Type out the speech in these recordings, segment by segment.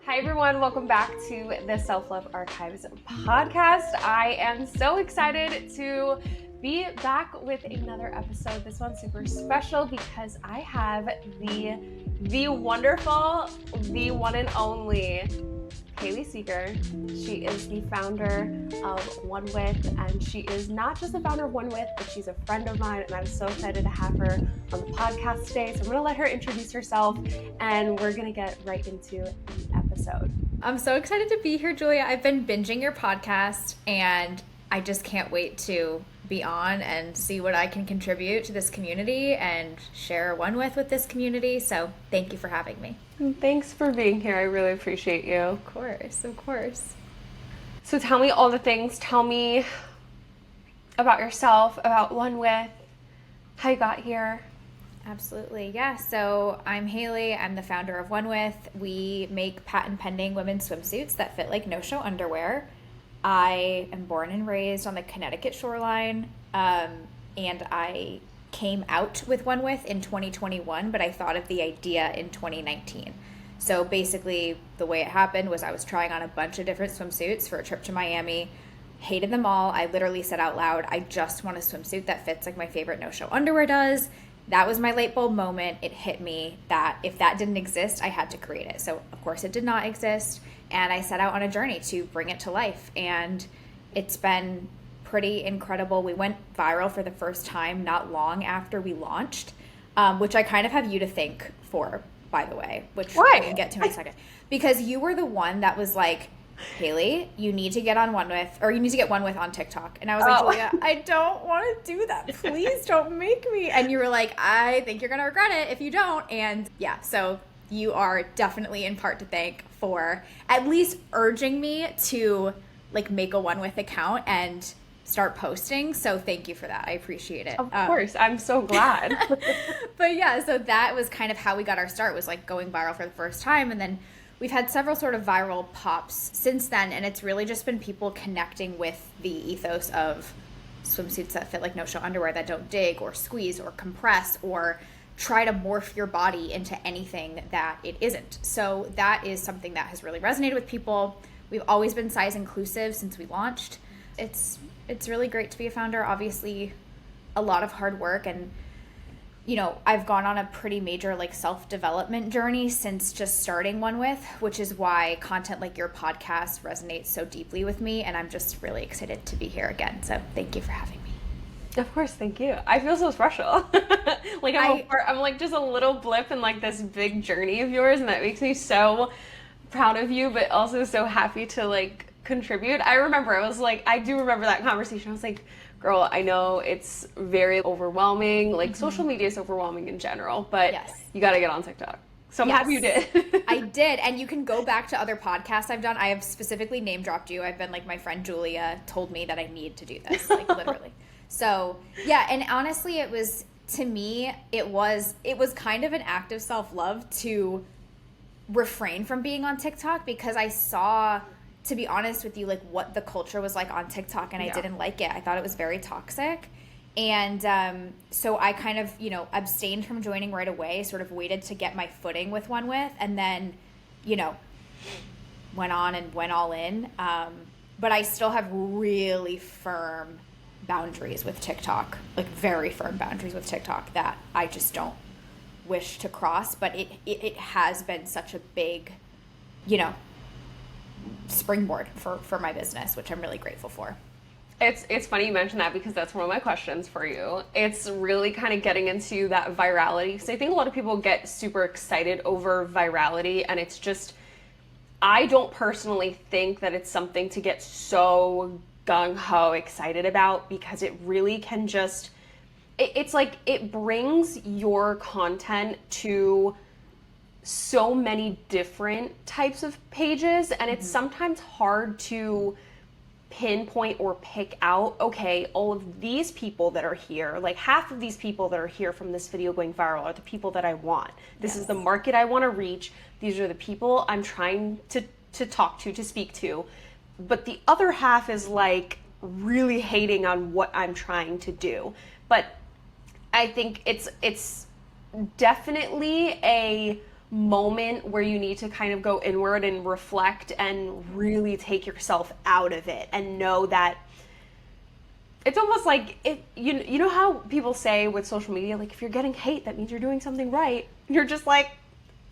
Hi everyone, welcome back to the Self-Love Archives podcast. I am so excited to be back with another episode. This one's super special because I have the wonderful, the one and only Hayley Segar. She is the founder of onewith, and she is not just the founder of onewith, but she's a friend of mine, and I'm so excited to have her on the podcast today. So I'm going to let her introduce herself, and we're going to get right into the episode. I'm so excited to be here, Julia. I've been binging your podcast, and I just can't wait to be on and see what I can contribute to this community and share onewith with this community. So thank you for having me. Thanks for being here. I really appreciate you. Of course, of course. So tell me all the things. Tell me about yourself, about onewith, how you got here. Absolutely. Yeah. So I'm Hayley. I'm the founder of onewith. We make patent pending women's swimsuits that fit like no-show underwear. I am born and raised on the Connecticut shoreline, and I came out with onewith in 2021, but I thought of the idea in 2019. So basically the way it happened was I was trying on a bunch of different swimsuits for a trip to Miami, hated them all. I literally said out loud, I just want a swimsuit that fits like my favorite no-show underwear does. That was my light bulb moment. It hit me that if that didn't exist, I had to create it. So of course it did not exist. And I set out on a journey to bring it to life. And it's been pretty incredible. We went viral for the first time not long after we launched, which I kind of have you to thank for, by the way, which we can get to in a second. Because you were the one that was like, Hayley, you need to get on onewith, or you need to get onewith on TikTok. And I was like, Julia, I don't want to do that. Please don't make me. And you were like, I think you're going to regret it if you don't. And yeah, so you are definitely in part to thank for at least urging me to like make a onewith account and start posting. So thank you for that. I appreciate it. Of course. I'm so glad. But yeah, so that was kind of how we got our start, was like going viral for the first time. And then we've had several sort of viral pops since then, and it's really just been people connecting with the ethos of swimsuits that fit like no-show underwear, that don't dig or squeeze or compress or try to morph your body into anything that it isn't. So that is something that has really resonated with people. We've always been size inclusive since we launched. It's really great to be a founder. Obviously, a lot of hard work, and you know, I've gone on a pretty major like self-development journey since just starting onewith, which is why content like your podcast resonates so deeply with me, and I'm just really excited to be here again. So thank you for having me. Of course, thank you. I feel so special. Like I'm like just a little blip in like this big journey of yours, and that makes me so proud of you, but also so happy to like contribute. I do remember that conversation. I was like, girl, I know it's very overwhelming. Like social media is overwhelming in general, but you got to get on TikTok. So I'm happy you did. I did. And you can go back to other podcasts I've done. I have specifically name dropped you. I've been like, my friend Julia told me that I need to do this, like literally. So yeah. And honestly, it was, to me, it was kind of an act of self-love to refrain from being on TikTok, because I saw, to be honest with you, like what the culture was like on TikTok, and I didn't like it. I thought it was very toxic. And so I kind of, you know, abstained from joining right away, sort of waited to get my footing with onewith, and then, you know, went on and went all in. But I still have really firm boundaries with TikTok, like very firm boundaries with TikTok that I just don't wish to cross. But it has been such a big, you know, springboard for my business, which I'm really grateful for. It's funny you mentioned that, because that's one of my questions for you. It's really kind of getting into that virality, because I think a lot of people get super excited over virality, and it's just, I don't personally think that it's something to get so gung-ho excited about, because it really can just, it's like it brings your content to so many different types of pages, and it's sometimes hard to pinpoint or pick out, okay, all of these people that are here, like half of these people that are here from this video going viral are the people that I want. This is the market I want to reach. These are the people I'm trying to talk to speak to. But the other half is like really hating on what I'm trying to do. But I think it's definitely a moment where you need to kind of go inward and reflect and really take yourself out of it and know that it's almost like you know how people say with social media, like, if you're getting hate, that means you're doing something right. You're just like,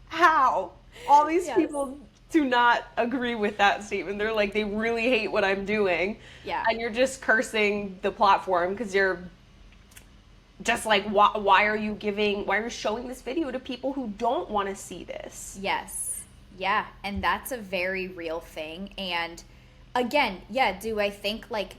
how? All these Yes. people do not agree with that statement. They're like, they really hate what I'm doing. Yeah. And you're just cursing the platform because you're just like, why are you showing this video to people who don't want to see this? Yes. Yeah. And that's a very real thing. And again, yeah, do I think like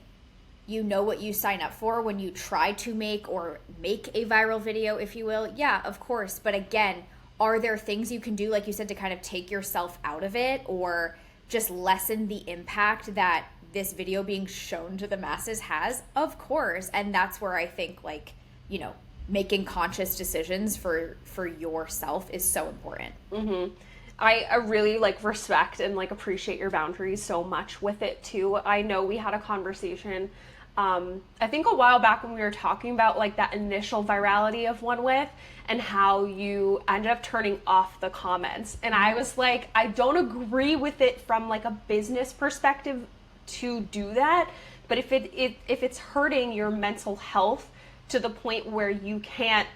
you know what you sign up for when you try to make a viral video, if you will? Yeah, of course. But again, are there things you can do, like you said, to kind of take yourself out of it or just lessen the impact that this video being shown to the masses has? Of course. And that's where I think, like, you know, making conscious decisions for yourself is so important. Mm-hmm. I really like respect and like appreciate your boundaries so much with it too. I know we had a conversation, I think a while back when we were talking about like that initial virality of onewith and how you ended up turning off the comments. And I was like, I don't agree with it from like a business perspective to do that. But if it's hurting your mental health to the point where you can't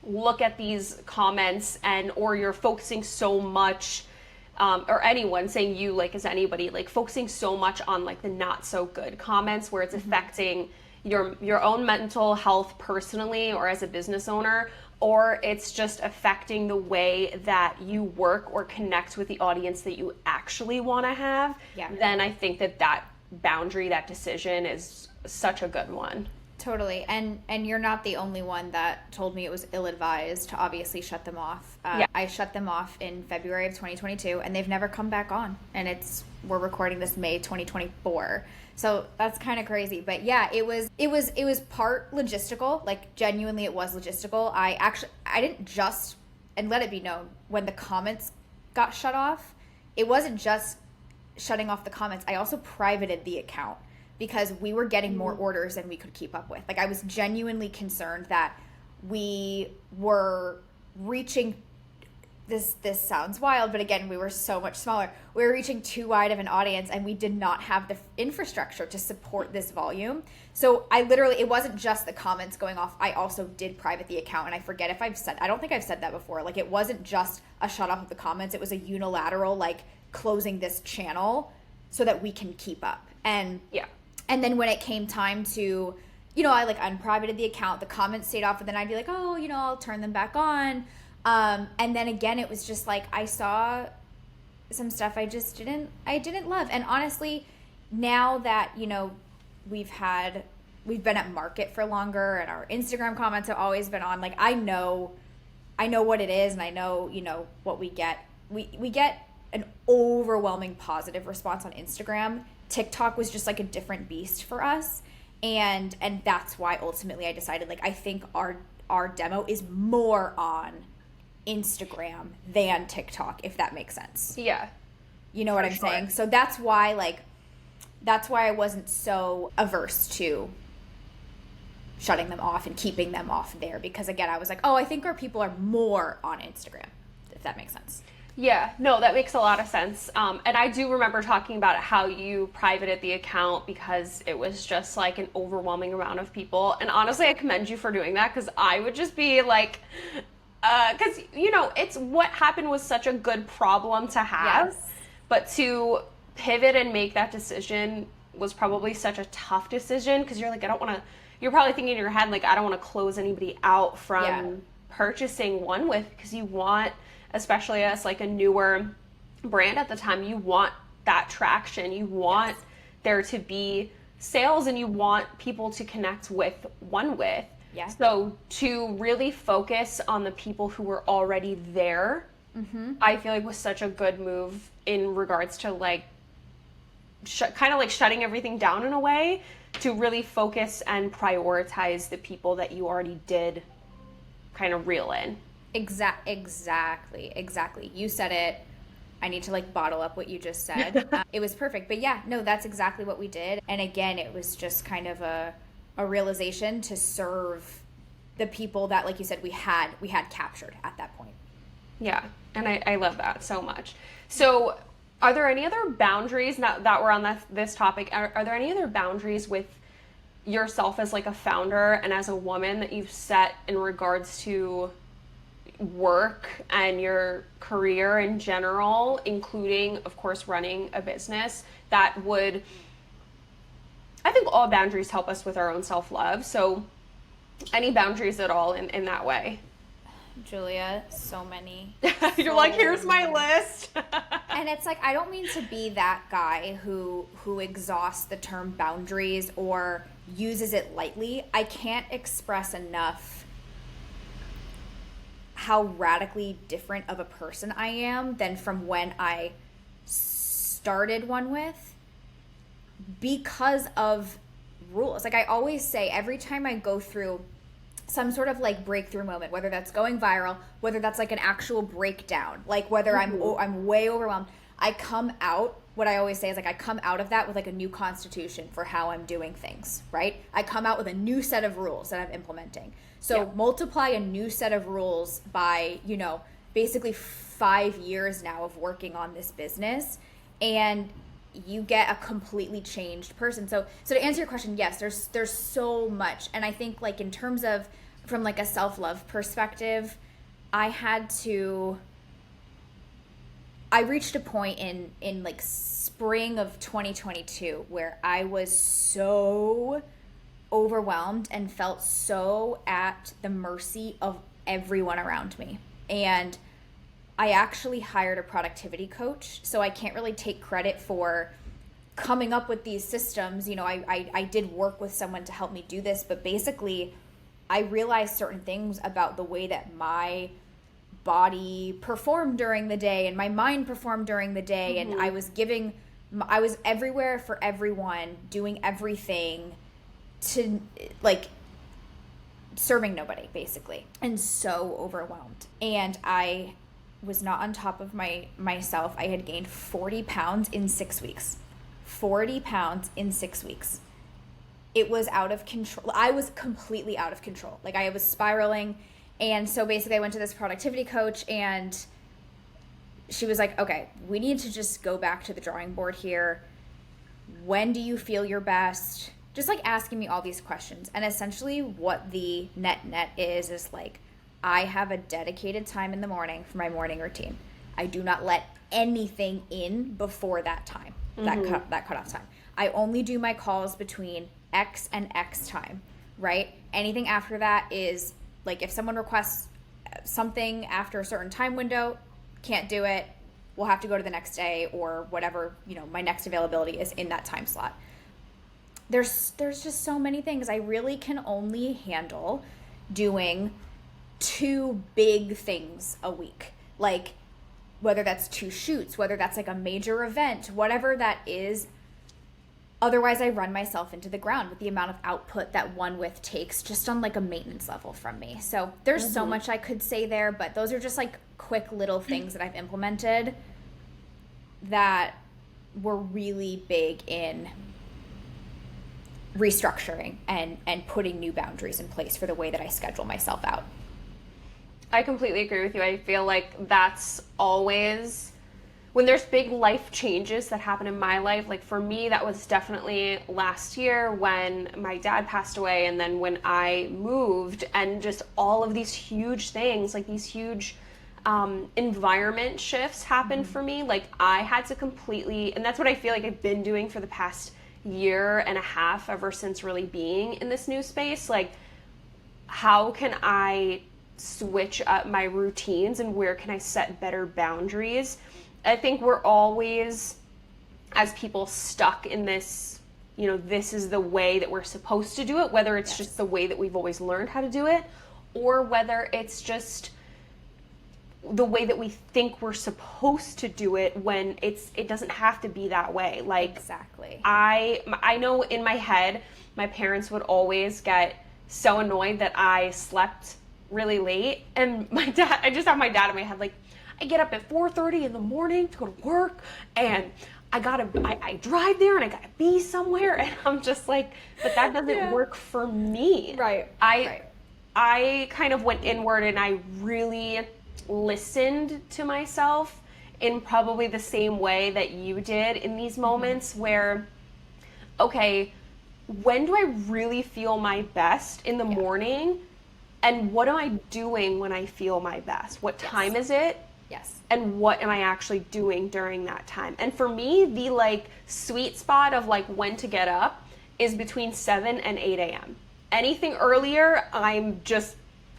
look at these comments or you're focusing so much, or anyone saying you, like, as anybody, like focusing so much on like the not so good comments where it's affecting your own mental health personally or as a business owner, or it's just affecting the way that you work or connect with the audience that you actually want to have, then I think that boundary, that decision is such a good one. Totally. And you're not the only one that told me it was ill-advised to obviously shut them off. I shut them off in February of 2022 and they've never come back on. And we're recording this May 2024. So that's kind of crazy. But yeah, it was part logistical. Like, genuinely it was logistical. I didn't just, and let it be known, when the comments got shut off, it wasn't just shutting off the comments. I also privated the account, because we were getting more orders than we could keep up with. Like, I was genuinely concerned that we were reaching, this sounds wild, but again, we were so much smaller. We were reaching too wide of an audience and we did not have the infrastructure to support this volume. So it wasn't just the comments going off. I also did private the account, and I forget if I don't think I've said that before. Like, it wasn't just a shut off of the comments. It was a unilateral, like, closing this channel so that we can keep up. And then when it came time to, I like unprivated the account, the comments stayed off, and then I'd be like, oh, I'll turn them back on. And then again, it was just like, I saw some stuff I didn't love. And honestly, now that, we've been at market for longer and our Instagram comments have always been on, like, I know what it is, and I know, what we get. We get an overwhelming positive response on Instagram. TikTok was just like a different beast for us, and that's why ultimately I decided, like, I think our demo is more on Instagram than TikTok, if that makes sense. Yeah. You know what I'm saying? So that's why I wasn't so averse to shutting them off and keeping them off there, because again, I was like, oh, I think our people are more on Instagram, if that makes sense. Yeah, no, that makes a lot of sense. And I do remember talking about how you privated the account because it was just like an overwhelming amount of people. And honestly, I commend you for doing that, because I would just be like, because, it's what happened was such a good problem to have. Yes. But to pivot and make that decision was probably such a tough decision, because you're like, you're probably thinking in your head, like, I don't want to close anybody out from purchasing onewith, because you want, especially as like a newer brand at the time, you want that traction. You want there to be sales, and you want people to connect with onewith. Yeah. So to really focus on the people who were already there, I feel like was such a good move in regards to like kind of like shutting everything down in a way to really focus and prioritize the people that you already did kind of reel in. Exactly. You said it. I need to like bottle up what you just said. It was perfect. But yeah, no, that's exactly what we did. And again, it was just kind of a realization to serve the people that, like you said, we had captured at that point. Yeah, and I love that so much. So are there any other boundaries that we're on this topic? Are there any other boundaries with yourself as like a founder and as a woman that you've set in regards to work and your career in general, including, of course, running a business, that would, I think all boundaries help us with our own self-love. So any boundaries at all in that way? Julia, so many. You're like, here's my list. And it's like, I don't mean to be that guy who exhausts the term boundaries or uses it lightly. I can't express enough how radically different of a person I am than from when I started onewith, because of rules. Like I always say, every time I go through some sort of like breakthrough moment, whether that's going viral, whether that's like an actual breakdown, like whether I'm way overwhelmed, I come out, what I always say is like I come out of that with like a new constitution for how I'm doing things, right? I come out with a new set of rules that I'm implementing. So multiply a new set of rules by, basically 5 years now of working on this business, and you get a completely changed person. So to answer your question, yes, there's so much. And I think like in terms of from like a self-love perspective, I reached a point in like spring of 2022 where I was so overwhelmed and felt so at the mercy of everyone around me. And I actually hired a productivity coach, so I can't really take credit for coming up with these systems. I did work with someone to help me do this, but basically I realized certain things about the way that my body performed during the day and my mind performed during the day. And I was everywhere for everyone, doing everything to like serving nobody basically, and so overwhelmed. And I was not on top of myself. I had gained 40 pounds in 6 weeks. 40 pounds in 6 weeks. It was out of control. I was completely out of control. Like I was spiraling. And so basically I went to this productivity coach, and she was like, okay, we need to just go back to the drawing board here. When do you feel your best? Just like asking me all these questions. And essentially what the net is like, I have a dedicated time in the morning for my morning routine. I do not let anything in before that time, that cutoff time. I only do my calls between X and X time, right? Anything after that is like, if someone requests something after a certain time window, can't do it. We'll have to go to the next day or whatever, my next availability is in that time slot. There's just so many things. I really can only handle doing 2 big things a week, like whether that's 2 shoots, whether that's like a major event, whatever that is. Otherwise I run myself into the ground with the amount of output that onewith takes just on like a maintenance level from me. So there's so much I could say there, but those are just like quick little things that I've implemented that were really big in restructuring and putting new boundaries in place for the way that I schedule myself out. I completely agree with you. I feel like that's always, when there's big life changes that happen in my life, like for me, that was definitely last year when my dad passed away, and then when I moved, and just all of these huge things, like these huge environment shifts happened for me. Like I had to completely, and that's what I feel like I've been doing for the past year and a half, ever since really being in this new space. Like, how can I switch up my routines, and where can I set better boundaries? I think we're always, as people, stuck in this, this is the way that we're supposed to do it, whether it's just the way that we've always learned how to do it, or whether it's just the way that we think we're supposed to do it, when it doesn't have to be that way. Like, exactly. I know in my head, my parents would always get so annoyed that I slept really late, and I just have my dad in my head, like, I get up at 4:30 in the morning to go to work, and I drive there, and I gotta be somewhere, and I'm just like, but that doesn't work for me. Right. I I kind of went inward and I really listened to myself in probably the same way that you did in these moments where, okay, when do I really feel my best in the morning? And what am I doing when I feel my best? What time is it? Yes. And what am I actually doing during that time? And for me, the like sweet spot of like when to get up is between 7 and 8 a.m. Anything earlier, I'm just,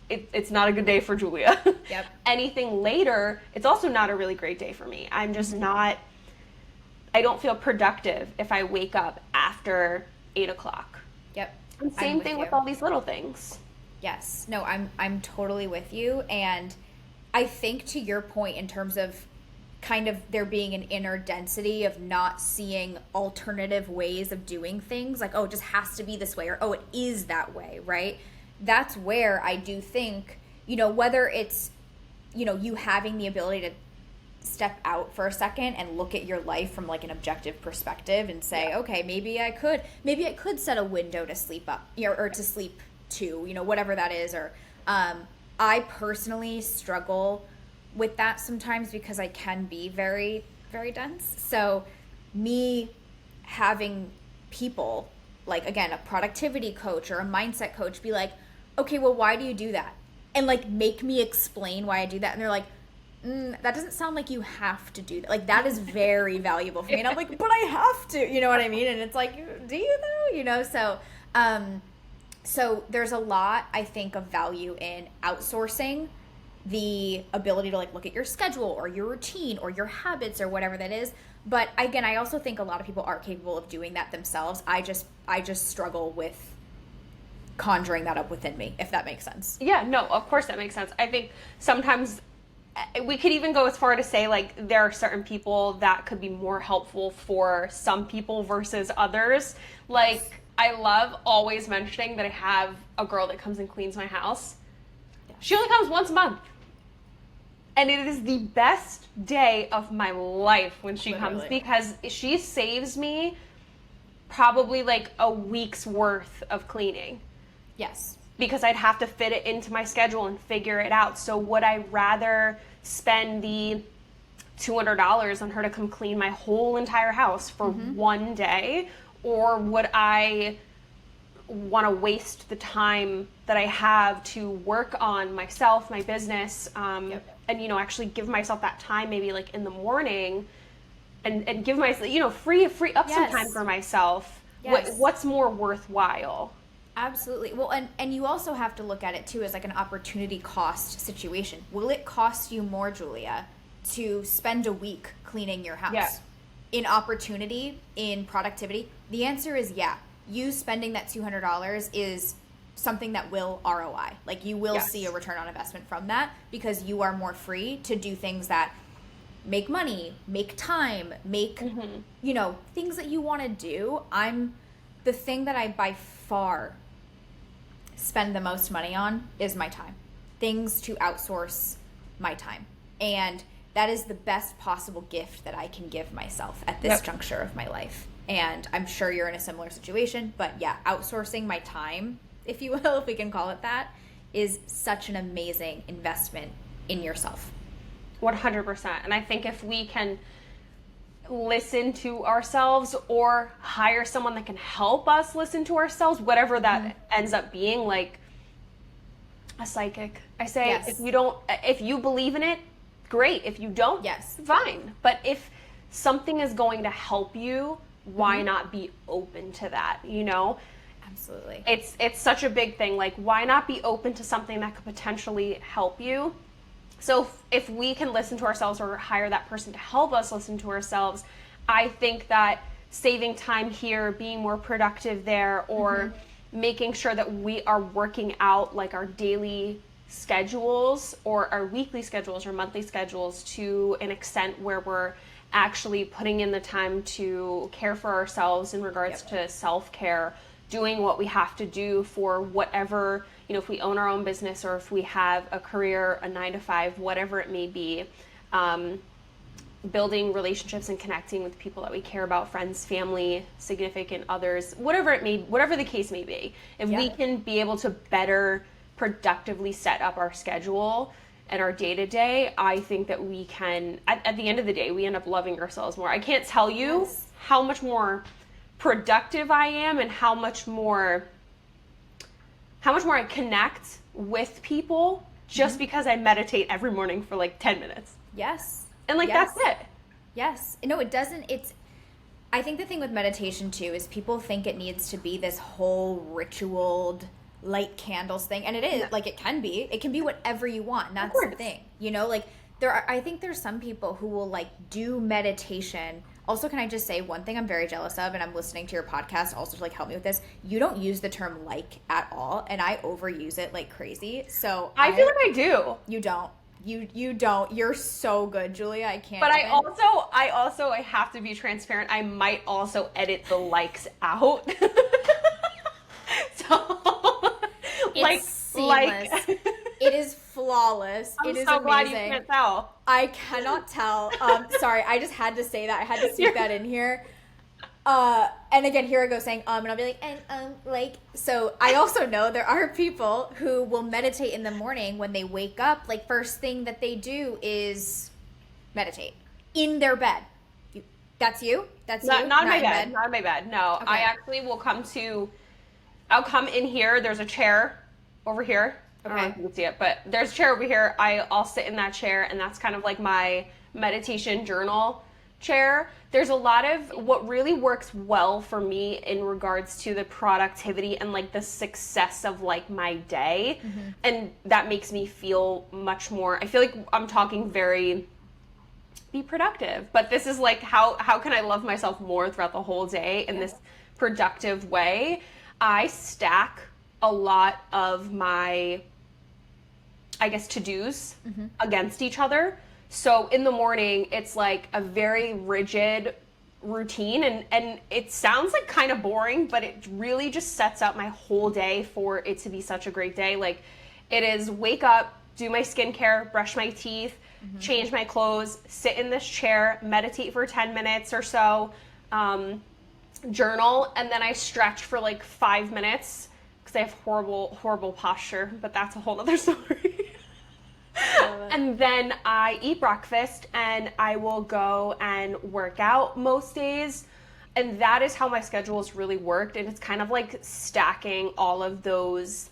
it's not a good day for Julia. Yep. Anything later, it's also not a really great day for me. I'm just not, I don't feel productive if I wake up after 8 o'clock. Yep. And same thing with all these little things. Yes. No, I'm totally with you. And I think to your point in terms of kind of there being an inner density of not seeing alternative ways of doing things, like, oh, it just has to be this way, or oh, it is that way, right? That's where I do think, you know, whether it's, you know, you having the ability to step out for a second and look at your life from like an objective perspective and say, okay, maybe I could set a window to sleep up, you know, or to sleep to, you know, whatever that is. Or I personally struggle with that sometimes because I can be very, very dense. So me having people like, again, a productivity coach or a mindset coach be like, okay, well, why do you do that? And like make me explain why I do that. And they're like, that doesn't sound like you have to do that. Like that is very valuable for me. And I'm like, but I have to, you know what I mean? And it's like, do you though? You know, so there's a lot, I think, of value in outsourcing the ability to like look at your schedule or your routine or your habits or whatever that is. But again, I also think a lot of people are capable of doing that themselves. I just struggle with conjuring that up within me, if that makes sense. Yeah, no, of course that makes sense. I think sometimes we could even go as far to say like there are certain people that could be more helpful for some people versus others. Like I love always mentioning that I have a girl that comes and cleans my house. She only comes once a month. And it is the best day of my life when she comes because she saves me probably like a week's worth of cleaning. Yes. Because I'd have to fit it into my schedule and figure it out. So would I rather spend the $200 on her to come clean my whole entire house for one day? Or would I want to waste the time that I have to work on myself, my business, and, you know, actually give myself that time maybe like in the morning and give myself, you know, free up some time for myself. Yes. What's more worthwhile? Absolutely. Well, and you also have to look at it too as like an opportunity cost situation. Will it cost you more, Julia, to spend a week cleaning your house? Yeah. In opportunity, in productivity? The answer is yeah. You spending that $200 is something that will ROI. Like you will see a return on investment from that because you are more free to do things that make money, make time, make, you know, things that you want to do. The thing that I by far spend the most money on is my time. Things to outsource my time. And that is the best possible gift that I can give myself at this juncture of my life. And I'm sure you're in a similar situation, but yeah, outsourcing my time, if you will, if we can call it that, is such an amazing investment in yourself. 100%. And I think if we can listen to ourselves or hire someone that can help us listen to ourselves, whatever that ends up being, like a psychic. I say, if you believe in it, great. If you don't, fine. But if something is going to help you, why not be open to that, you know? Absolutely. It's such a big thing. Like, why not be open to something that could potentially help you? So if we can listen to ourselves or hire that person to help us listen to ourselves, I think that saving time here, being more productive there, or making sure that we are working out like our daily schedules or our weekly schedules or monthly schedules to an extent where we're actually putting in the time to care for ourselves in regards to self-care, doing what we have to do for whatever, you know, if we own our own business or if we have a career, a 9-to-5, whatever it may be, building relationships and connecting with people that we care about, friends, family, significant others, whatever the case may be. If we can be able to better productively set up our schedule and our day-to-day, I think that we can, at the end of the day, we end up loving ourselves more. I can't tell you how much more productive I am and how much more I connect with people just because I meditate every morning for like 10 minutes. Yes. And like, that's it. Yes. No, it doesn't. I think the thing with meditation too is people think it needs to be this whole ritualed light candles thing. And it is, like, it can be whatever you want. And that's the thing, you know, like I think there's some people who will like do meditation. Also, can I just say one thing I'm very jealous of, and I'm listening to your podcast also to like help me with this. You don't use the term like at all, and I overuse it like crazy. So I feel like I do. You don't. You don't. You're so good, Julia. I can't. But I have to be transparent. I might also edit the likes out. So it's seamless. It is flawless. I'm it is so amazing. glad you can't tell. I cannot tell. Sorry, I just had to say that. I had to sneak that in here. And again, here I go saying and I'll be like, and like, so I also know there are people who will meditate in the morning when they wake up. Like, first thing that they do is meditate in their bed. That's you? That's you? Not in my bed. Not in my bed. No, okay. I actually will I'll come in here. There's a chair over here. Okay. I don't know if you can see it, but there's a chair over here. I'll sit in that chair, and that's kind of like my meditation journal chair. There's a lot of what really works well for me in regards to the productivity and like the success of like my day. Mm-hmm. And that makes me feel much more, I feel like I'm talking be productive, but this is like how can I love myself more throughout the whole day in this productive way? I stack a lot of my, I guess, to-dos against each other. So in the morning, it's like a very rigid routine, and it sounds like kind of boring, but it really just sets up my whole day for it to be such a great day. Like, it is wake up, do my skincare, brush my teeth, change my clothes, sit in this chair, meditate for 10 minutes or so, journal, and then I stretch for like 5 minutes because I have horrible posture, but that's a whole other story. And then I eat breakfast and I will go and work out most days. And that is how my schedule has really worked. And it's kind of like stacking all of those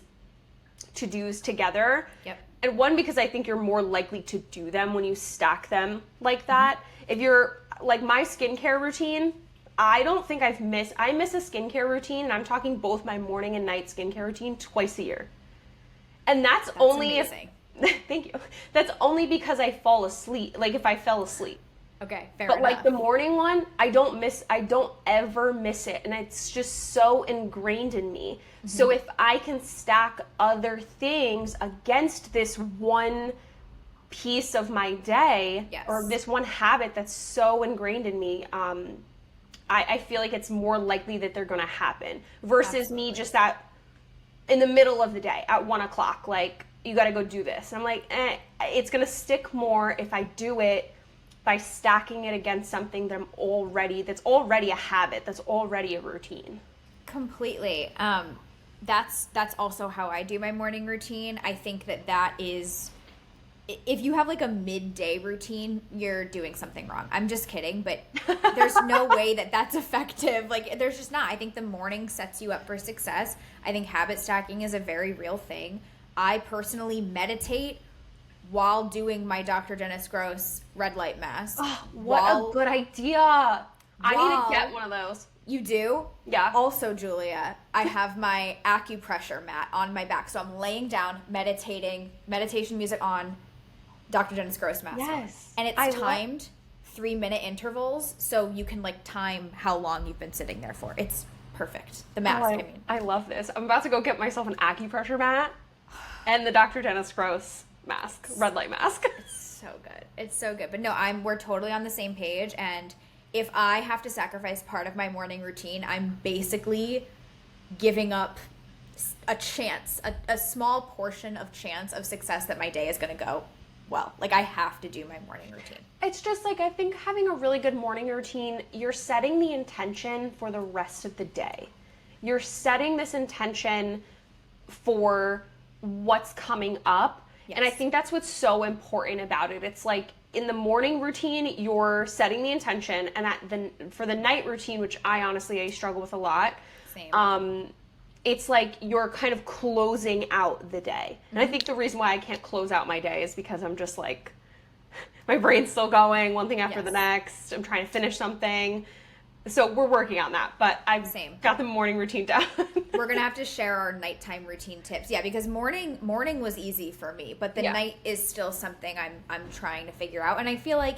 to-dos together. Yep. And one, because I think you're more likely to do them when you stack them like that. If you're like my skincare routine, I don't think I miss a skincare routine, and I'm talking both my morning and night skincare routine twice a year. And that's only amazing. Thank you. That's only because I fall asleep. Like if I fell asleep. Okay, fair But enough. like the morning one, I don't ever miss it. And it's just so ingrained in me. So if I can stack other things against this one piece of my day, or this one habit that's so ingrained in me, I feel like it's more likely that they're going to happen versus me just in the middle of the day at 1:00, like, you got to go do this. I'm like, it's going to stick more if I do it by stacking it against something that's already a habit, that's already a routine. Completely. That's also how I do my morning routine. I think that is, if you have like a midday routine, you're doing something wrong. I'm just kidding, but there's no way that's effective. Like, there's just not. I think the morning sets you up for success. I think habit stacking is a very real thing. I personally meditate while doing my Dr. Dennis Gross red light mask. Oh, what a good idea. I need to get one of those. You do? Yeah. Also, Julia, I have my acupressure mat on my back. So I'm laying down, meditating, meditation music on, Dr. Dennis Gross mask. Yes. And it's timed 3-minute intervals, so you can like time how long you've been sitting there for. It's perfect. The mask, I love this. I'm about to go get myself an acupressure mat and the Dr. Dennis Gross mask, red light mask. It's so good. It's so good. But no, we're totally on the same page, and if I have to sacrifice part of my morning routine, I'm basically giving up a chance, a small portion of chance of success that my day is going to go well. Like, I have to do my morning routine. It's just like, I think having a really good morning routine, you're setting the intention for the rest of the day. You're setting this intention for what's coming up. Yes. And I think that's what's so important about it. It's like in the morning routine, you're setting the intention, and for the night routine, which I struggle with a lot. Same. It's like you're kind of closing out the day. And I think the reason why I can't close out my day is because I'm just like, my brain's still going, one thing after the next. I'm trying to finish something. So we're working on that, but I've got the morning routine down. We're going to have to share our nighttime routine tips. Yeah, because morning was easy for me, but the night is still something I'm trying to figure out. And I feel like,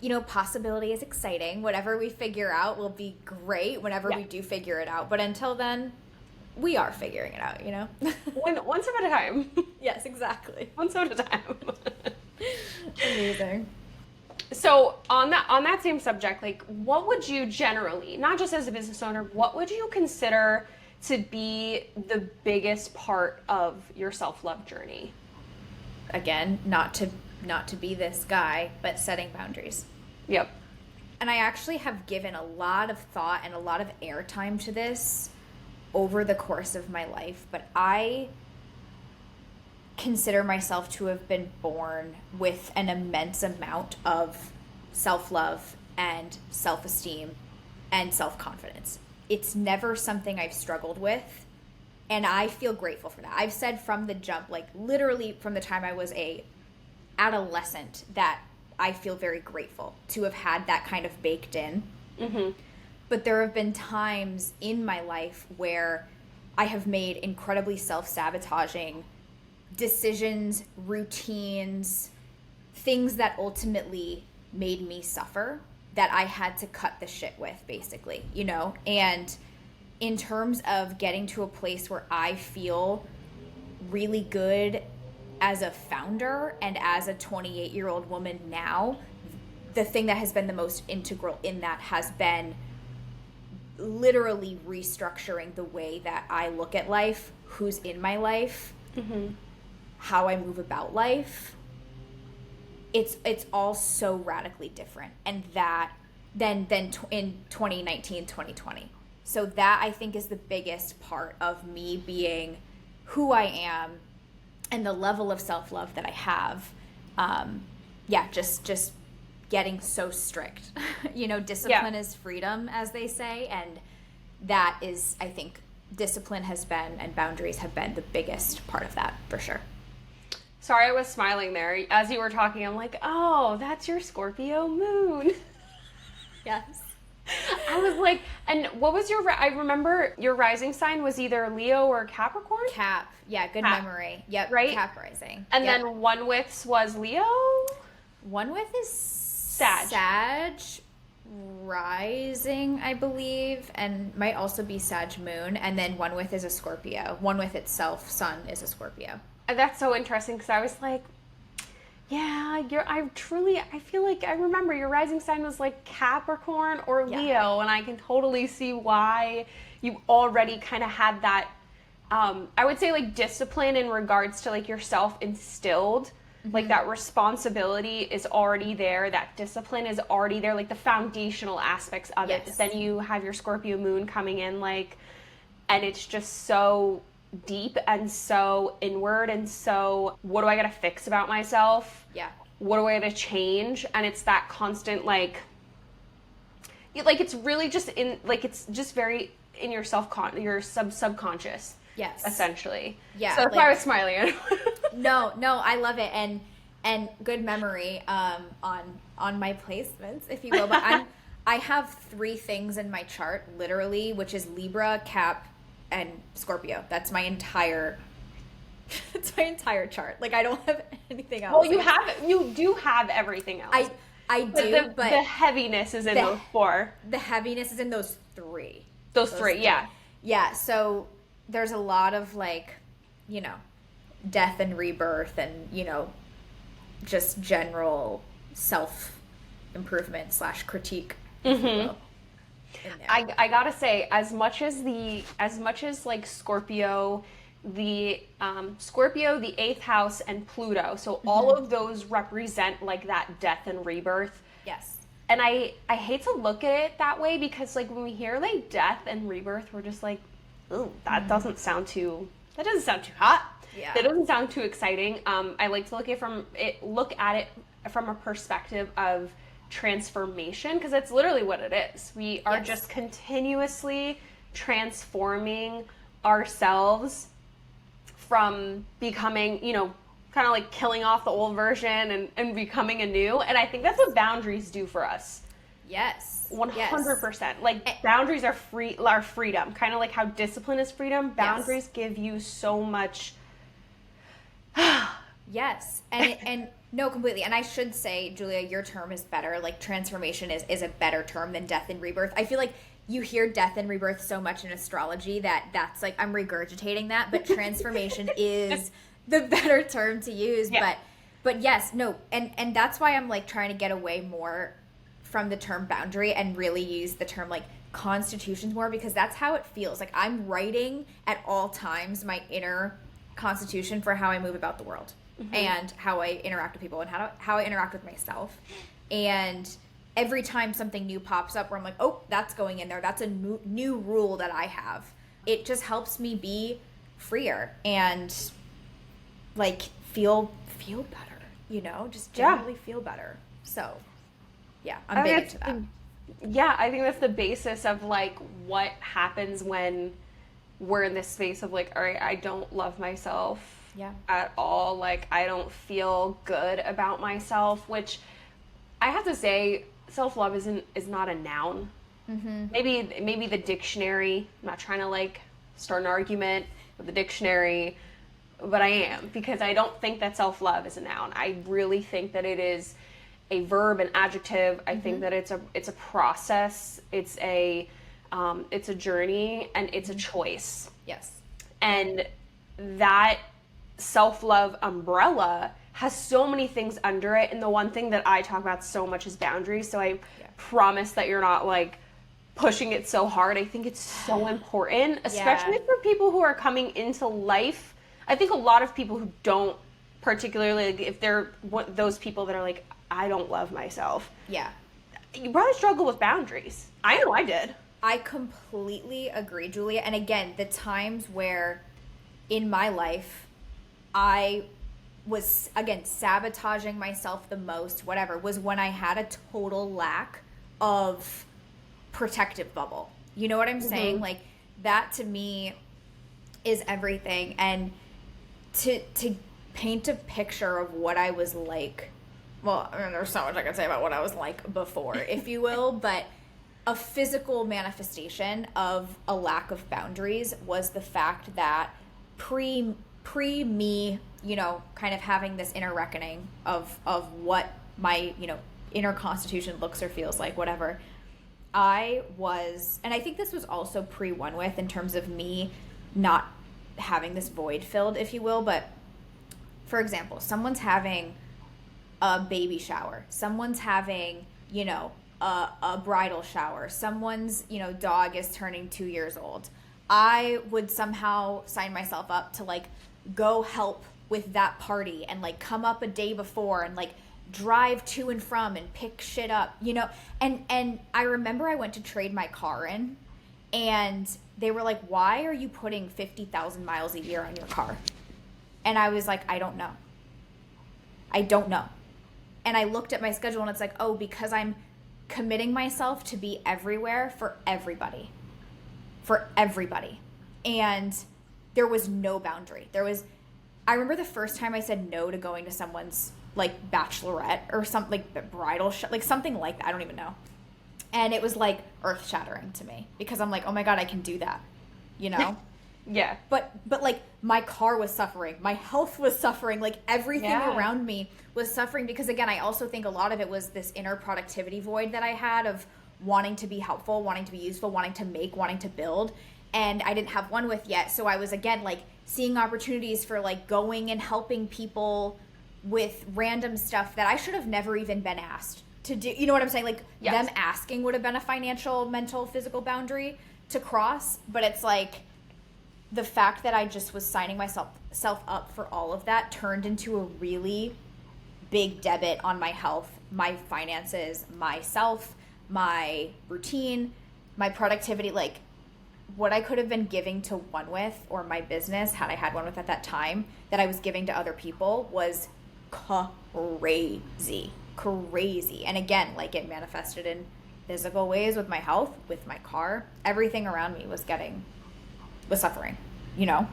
you know, possibility is exciting. Whatever we figure out will be great whenever we do figure it out. But until then, we are figuring it out, you know? One step at a time. Yes, exactly. One step at a time. Amazing. So on that same subject, like, what would you generally, not just as a business owner, what would you consider to be the biggest part of your self-love journey? Again, not to be this guy, but setting boundaries. Yep. And I actually have given a lot of thought and a lot of airtime to this over the course of my life, but I consider myself to have been born with an immense amount of self-love and self-esteem and self-confidence. It's never something I've struggled with, and I feel grateful for that. I've said from the jump, like literally from the time I was a adolescent, that I feel very grateful to have had that kind of baked in. Mm-hmm. But there have been times in my life where I have made incredibly self-sabotaging decisions, routines, things that ultimately made me suffer, that I had to cut the shit with, basically, you know? And in terms of getting to a place where I feel really good as a founder and as a 28-year-old woman now, the thing that has been the most integral in that has been literally restructuring the way that I look at life, who's in my life, how I move about life. It's all so radically different, and that than in 2019, 2020. So that, I think, is the biggest part of me being who I am and the level of self-love that I have. Just getting so strict. You know, discipline is freedom, as they say, and that is, I think, discipline has been, and boundaries have been, the biggest part of that, for sure. Sorry, I was smiling there. As you were talking, I'm like, oh, that's your Scorpio moon. Yes. I was like, and what was I remember your rising sign was either Leo or Capricorn? Cap. Yeah, good memory. Yep, right? Cap rising. And then onewith's was Leo? Onewith is Sag rising, I believe, and might also be Sag moon. And then onewith is a Scorpio. Onewith itself, sun, is a Scorpio. That's so interesting, because I was like, yeah, I feel like I remember your rising sign was like Capricorn or Leo, and I can totally see why you already kind of had that, I would say, like, discipline in regards to, like, yourself instilled. Like, that responsibility is already there, that discipline is already there, like the foundational aspects of it. But then you have your Scorpio moon coming in, like, and it's just so deep and so inward, and so, what do I gotta fix about myself? Yeah. What do I gotta change? And it's that constant, like it's really just in, like, it's just very in your your subconscious. Yes. Essentially. Yeah. So that's why I was smiling. No, I love it, and good memory on my placements, if you will. But I have 3 things in my chart, literally, which is Libra, Cap, and Scorpio. That's my entire chart. Like, I don't have anything else. Well, you do have everything else. I do, but the heaviness is in those 4. The heaviness is in those 3. Those 3, yeah. Yeah, so there's a lot of, like, you know, death and rebirth, and, you know, just general self-improvement / critique, if you will. I gotta say, as much as like Scorpio, the 8th house, and Pluto, so all of those represent, like, that death and rebirth. Yes. And I hate to look at it that way, because, like, when we hear, like, death and rebirth, we're just like, ooh, that doesn't sound too hot. Yeah. That doesn't sound too exciting. I like to look at it from a perspective of transformation, because that's literally what it is. We are just continuously transforming ourselves from becoming, kind of like killing off the old version and becoming a new. And I think that's what boundaries do for us. Yes. 100%. Like, boundaries are freedom. Kind of like how discipline is freedom. Boundaries give you so much. Yes. And no, completely. And I should say, Julia, your term is better. Like, transformation is a better term than death and rebirth. I feel like you hear death and rebirth so much in astrology that's like, I'm regurgitating that, but transformation is the better term to use. Yeah. But yes, no. And that's why I'm like trying to get away more from the term boundary and really use the term like constitutions more, because that's how it feels. Like, I'm writing at all times my inner constitution for how I move about the world, and how I interact with people, and how I interact with myself. And every time something new pops up where I'm like, oh, that's going in there, that's a new rule that I have, it just helps me be freer and like feel better, just generally feel better. So yeah, I'm big into that. Yeah, I think that's the basis of like what happens when we're in this space of like, all right, I don't love myself at all. Like, I don't feel good about myself, which I have to say, self-love is not a noun. Maybe the dictionary. I'm not trying to like start an argument with the dictionary, but I am, because I don't think that self-love is a noun. I really think that it is a verb, an adjective. I think that it's a process. It's a journey, and it's a choice. Yes. And that self-love umbrella has so many things under it. And the one thing that I talk about so much is boundaries. So I promise that you're not like pushing it so hard. I think it's so important, especially for people who are coming into life. I think a lot of people who don't, particularly like, if they're those people that are like, I don't love myself. Yeah. You probably struggle with boundaries. I know I did. I completely agree, Julia. And again, the times where in my life I was, again, sabotaging myself the most, whatever, was when I had a total lack of protective bubble. You know what I'm saying? Like, that to me is everything. And to paint a picture of what I was like, well, I mean, there's so much I can say about what I was like before, if you will, but a physical manifestation of a lack of boundaries was the fact that pre me, kind of having this inner reckoning of what my, inner constitution looks or feels like, whatever. I was, and I think this was also pre onewith in terms of me not having this void filled, if you will, but for example, someone's having a baby shower, someone's having, a bridal shower, someone's, dog is turning 2 years old. I would somehow sign myself up to like go help with that party and like come up a day before and like drive to and from and pick shit up, and I remember I went to trade my car in, and they were like, why are you putting 50,000 miles a year on your car? And I was like, I don't know. And I looked at my schedule and it's like, oh, because I'm committing myself to be everywhere for everybody. And there was no boundary. I remember the first time I said no to going to someone's like bachelorette or something, like bridal, like something like that. I don't even know. And it was like earth shattering to me because I'm like, oh my God, I can do that, Yeah. But like my car was suffering, my health was suffering, like everything around me was suffering because, again, I also think a lot of it was this inner productivity void that I had of wanting to be helpful, wanting to be useful, wanting to make, wanting to build. And I didn't have onewith yet. So I was, again, like seeing opportunities for like going and helping people with random stuff that I should have never even been asked to do. You know what I'm saying? Like them asking would have been a financial, mental, physical boundary to cross. But it's like the fact that I just was signing myself up for all of that turned into a really big debit on my health, my finances, myself, my routine, my productivity. Like what I could have been giving to onewith, or my business, had I had onewith at that time, that I was giving to other people was crazy. And again, like, it manifested in physical ways with my health, with my car. Everything around me was suffering, you know?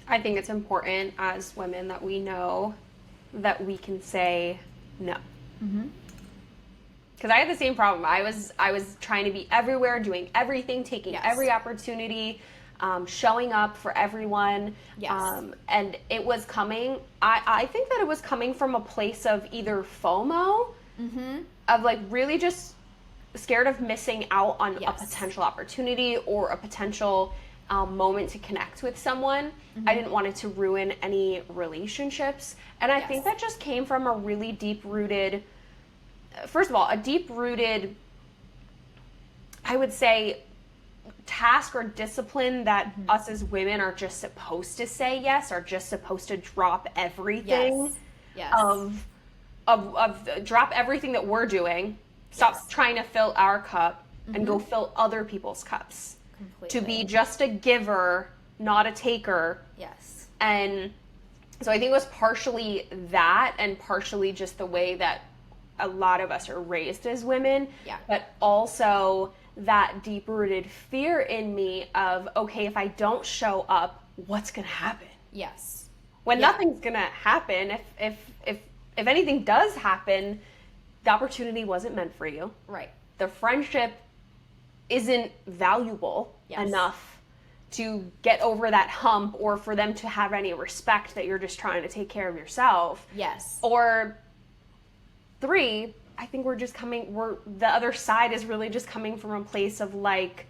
I think it's important as women that we know that we can say no. Because I had the same problem. I was trying to be everywhere, doing everything, taking every opportunity, showing up for everyone. And it was coming, I think that it was coming from a place of either FOMO, of like really just scared of missing out on a potential opportunity or a potential moment to connect with someone. I didn't want it to ruin any relationships. And I think that just came from a really deep-rooted, first of all, a deep-rooted, I would say, task or discipline that us as women are just supposed to say yes, are just supposed to drop everything. Of drop everything that we're doing, stop trying to fill our cup, and go fill other people's cups. Completely. To be just a giver, not a taker. And so I think it was partially that, and partially just the way that a lot of us are raised as women, but also that deep-rooted fear in me of, okay, if I don't show up, what's gonna happen? When nothing's gonna happen, if anything does happen, the opportunity wasn't meant for you. The friendship isn't valuable enough to get over that hump, or for them to have any respect that you're just trying to take care of yourself. Or 3, I think the other side is really just coming from a place of like,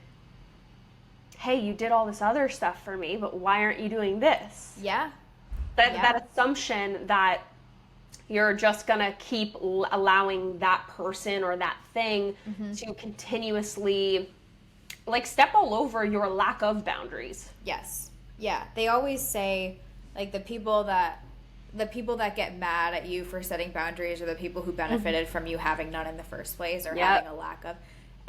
hey, you did all this other stuff for me, but why aren't you doing this? That assumption that you're just gonna keep allowing that person or that thing to continuously like step all over your lack of boundaries. They always say, like, the people that get mad at you for setting boundaries are the people who benefited from you having none in the first place, or having a lack of.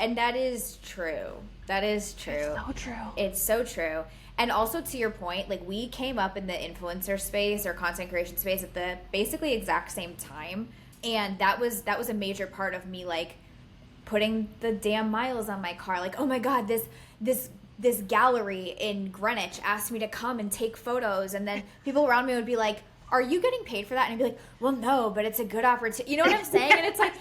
And that is true. It's so true. It's so true. And also, to your point, like, we came up in the influencer space or content creation space at the basically exact same time. And that was a major part of me, like, putting the damn miles on my car. Like, oh my God, this gallery in Greenwich asked me to come and take photos. And then people around me would be like, are you getting paid for that? And I'd be like, well, no, but it's a good opportunity. You know what I'm saying? And it's like,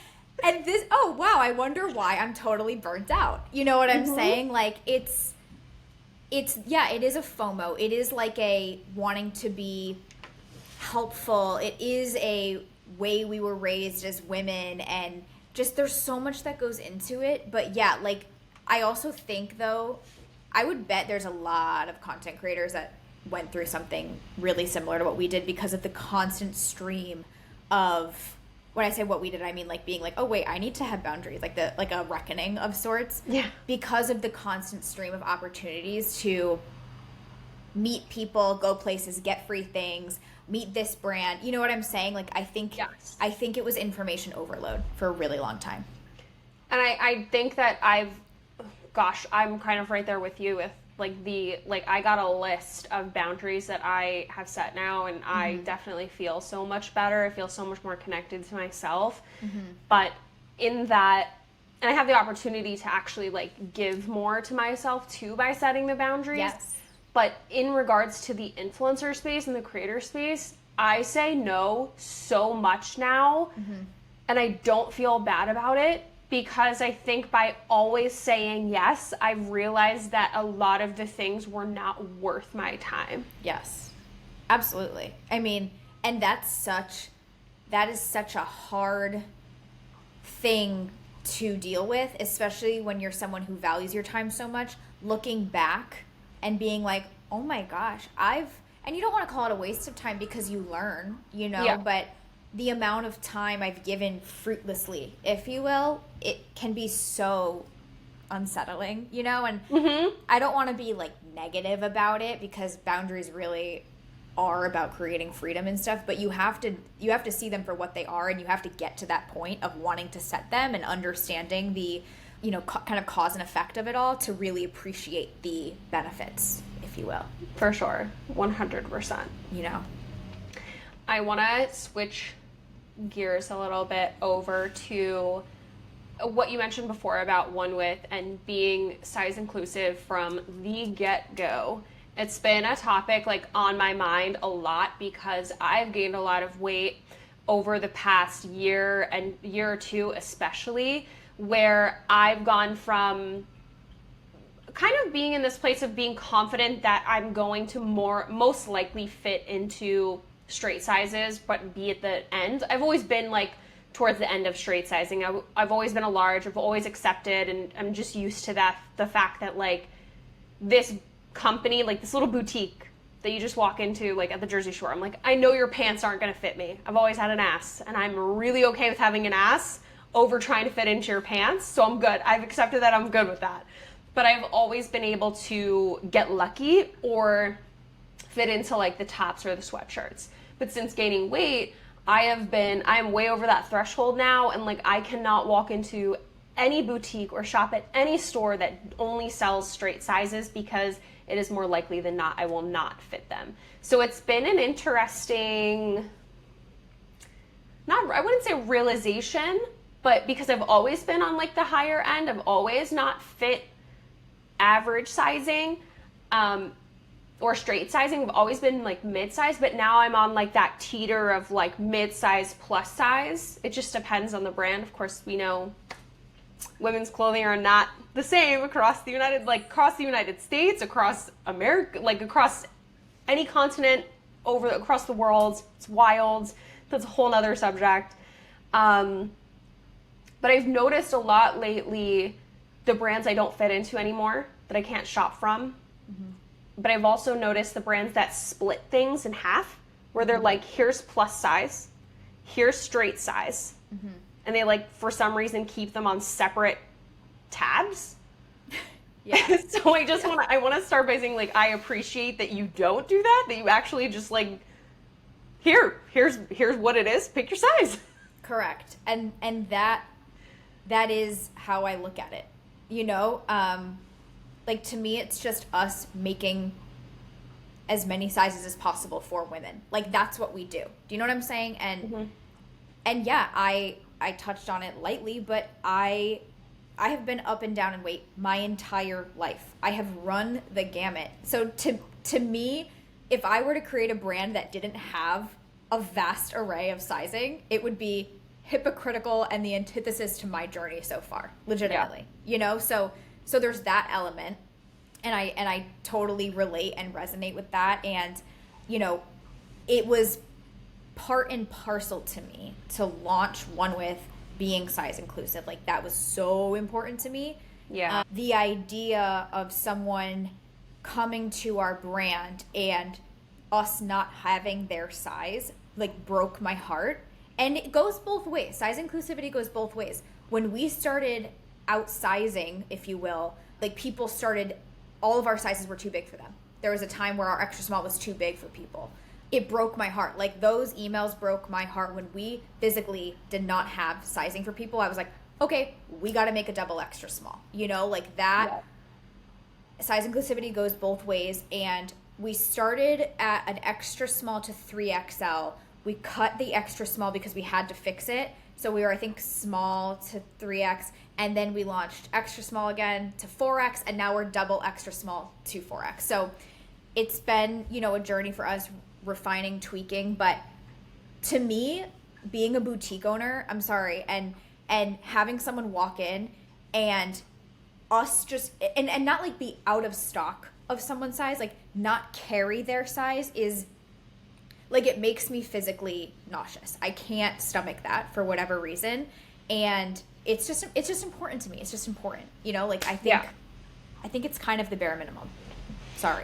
and this, oh, wow, I wonder why I'm totally burnt out. You know what I'm saying? Like, it is a FOMO. It is like a wanting to be helpful. It is a way we were raised as women, and just there's so much that goes into it. But yeah, like, I also think, though, I would bet there's a lot of content creators that went through something really similar to what we did, because of the constant stream of, when I say what we did, I mean like being like, oh wait, I need to have boundaries, like a reckoning of sorts. Because of the constant stream of opportunities to meet people, go places, get free things, meet this brand. You know what I'm saying? Like, I think it was information overload for a really long time. And I think that I'm kind of right there with you with I got a list of boundaries that I have set now, and I definitely feel so much better. I feel so much more connected to myself. But in that, and I have the opportunity to actually like give more to myself too by setting the boundaries. But in regards to the influencer space and the creator space, I say no so much now, and I don't feel bad about it. Because I think by always saying yes, I've realized that a lot of the things were not worth my time. Yes, absolutely. I mean, and that is such a hard thing to deal with, especially when you're someone who values your time so much, looking back and being like, oh my gosh, and you don't want to call it a waste of time, because you learn, you know, but the amount of time I've given fruitlessly, if you will, it can be so unsettling, you know? And I don't want to be like negative about it, because boundaries really are about creating freedom and stuff, but you have to see them for what they are, and you have to get to that point of wanting to set them and understanding the kind of cause and effect of it all to really appreciate the benefits, if you will. For sure. 100%. I want to switch gears a little bit over to what you mentioned before about onewith and being size inclusive from the get-go. It's been a topic like on my mind a lot because I've gained a lot of weight over the past year and year or two especially, where I've gone from kind of being in this place of being confident that I'm going to most likely fit into straight sizes but be at the end. I've always been like towards the end of straight sizing. I've always been a large. I've always accepted, and I'm just used to that, the fact that like this company, like this little boutique that you just walk into like at the Jersey Shore, I'm like, I know your pants aren't gonna fit me. I've always had an ass, and I'm really okay with having an ass over trying to fit into your pants, so I'm good. I've accepted that, I'm good with that. But I've always been able to get lucky or fit into like the tops or the sweatshirts. But since gaining weight, I am way over that threshold now, and like I cannot walk into any boutique or shop at any store that only sells straight sizes because it is more likely than not I will not fit them. So it's been an interesting, I wouldn't say realization, but because I've always been on like the higher end, I've always not fit average sizing or straight sizing. I've always been like mid-size, but now I'm on like that teeter of like mid-size plus size. It just depends on the brand. Of course, we know women's clothing are not the same across the United States, across America, like across any continent, across the world. It's wild. That's a whole nother subject. But I've noticed a lot lately the brands I don't fit into anymore, that I can't shop from. Mm-hmm. But I've also noticed the brands that split things in half, where they're like, here's plus size, here's straight size. Mm-hmm. And they like, for some reason, keep them on separate tabs. Yeah. So I want to start by saying like, I appreciate that you don't do that you actually just like, here's what it is, pick your size. Correct. And that is how I look at it. Like to me, it's just us making as many sizes as possible for women. Like that's what we do. Do you know what I'm saying? And mm-hmm. and yeah, I touched on it lightly, but I have been up and down in weight my entire life. I have run the gamut. So to me, if I were to create a brand that didn't have a vast array of sizing, it would be hypocritical and the antithesis to my journey so far, legitimately. Yeah. So there's that element, and I totally relate and resonate with that. And it was part and parcel to me to launch onewith being size inclusive. Like that was so important to me. Yeah. The idea of someone coming to our brand and us not having their size like broke my heart. And it goes both ways. Size inclusivity goes both ways. When we started outsizing, if you will, like people started, all of our sizes were too big for them. There was a time where our extra small was too big for people. It broke my heart. Like those emails broke my heart when we physically did not have sizing for people. I was like, okay, we got to make a double extra small. Like that. Yeah. Size inclusivity goes both ways. And we started at an extra small to 3XL. We cut the extra small because we had to fix it. So we were, I think, small to 3X. And then we launched extra small again to 4X. And now we're double extra small to 4X. So it's been, a journey for us, refining, tweaking. But to me, being a boutique owner, I'm sorry, and having someone walk in and us just, and not like be out of stock of someone's size, like not carry their size is, like it makes me physically nauseous. I can't stomach that for whatever reason. And it's just important to me. It's just important. Like I think it's kind of the bare minimum. Sorry.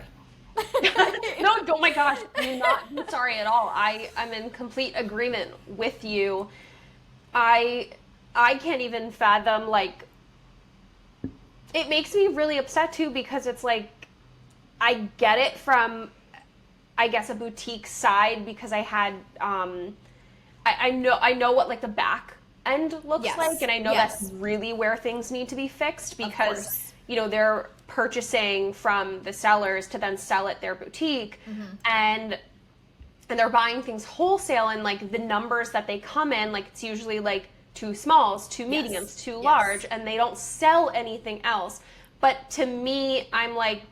No, oh my gosh. I'm not sorry at all. I'm in complete agreement with you. I can't even fathom, like, it makes me really upset too, because it's like, I get it from, I guess, a boutique side, because I had, I know what like the back end looks Yes. like. And I know Yes. that's really where things need to be fixed, Of because, course. you know, they're purchasing from the sellers to then sell at their boutique. And they're buying things wholesale, and like the numbers that they come in, like it's usually like 2 smalls, 2 mediums, 2 Yes. large, and they don't sell anything else. But to me, I'm like,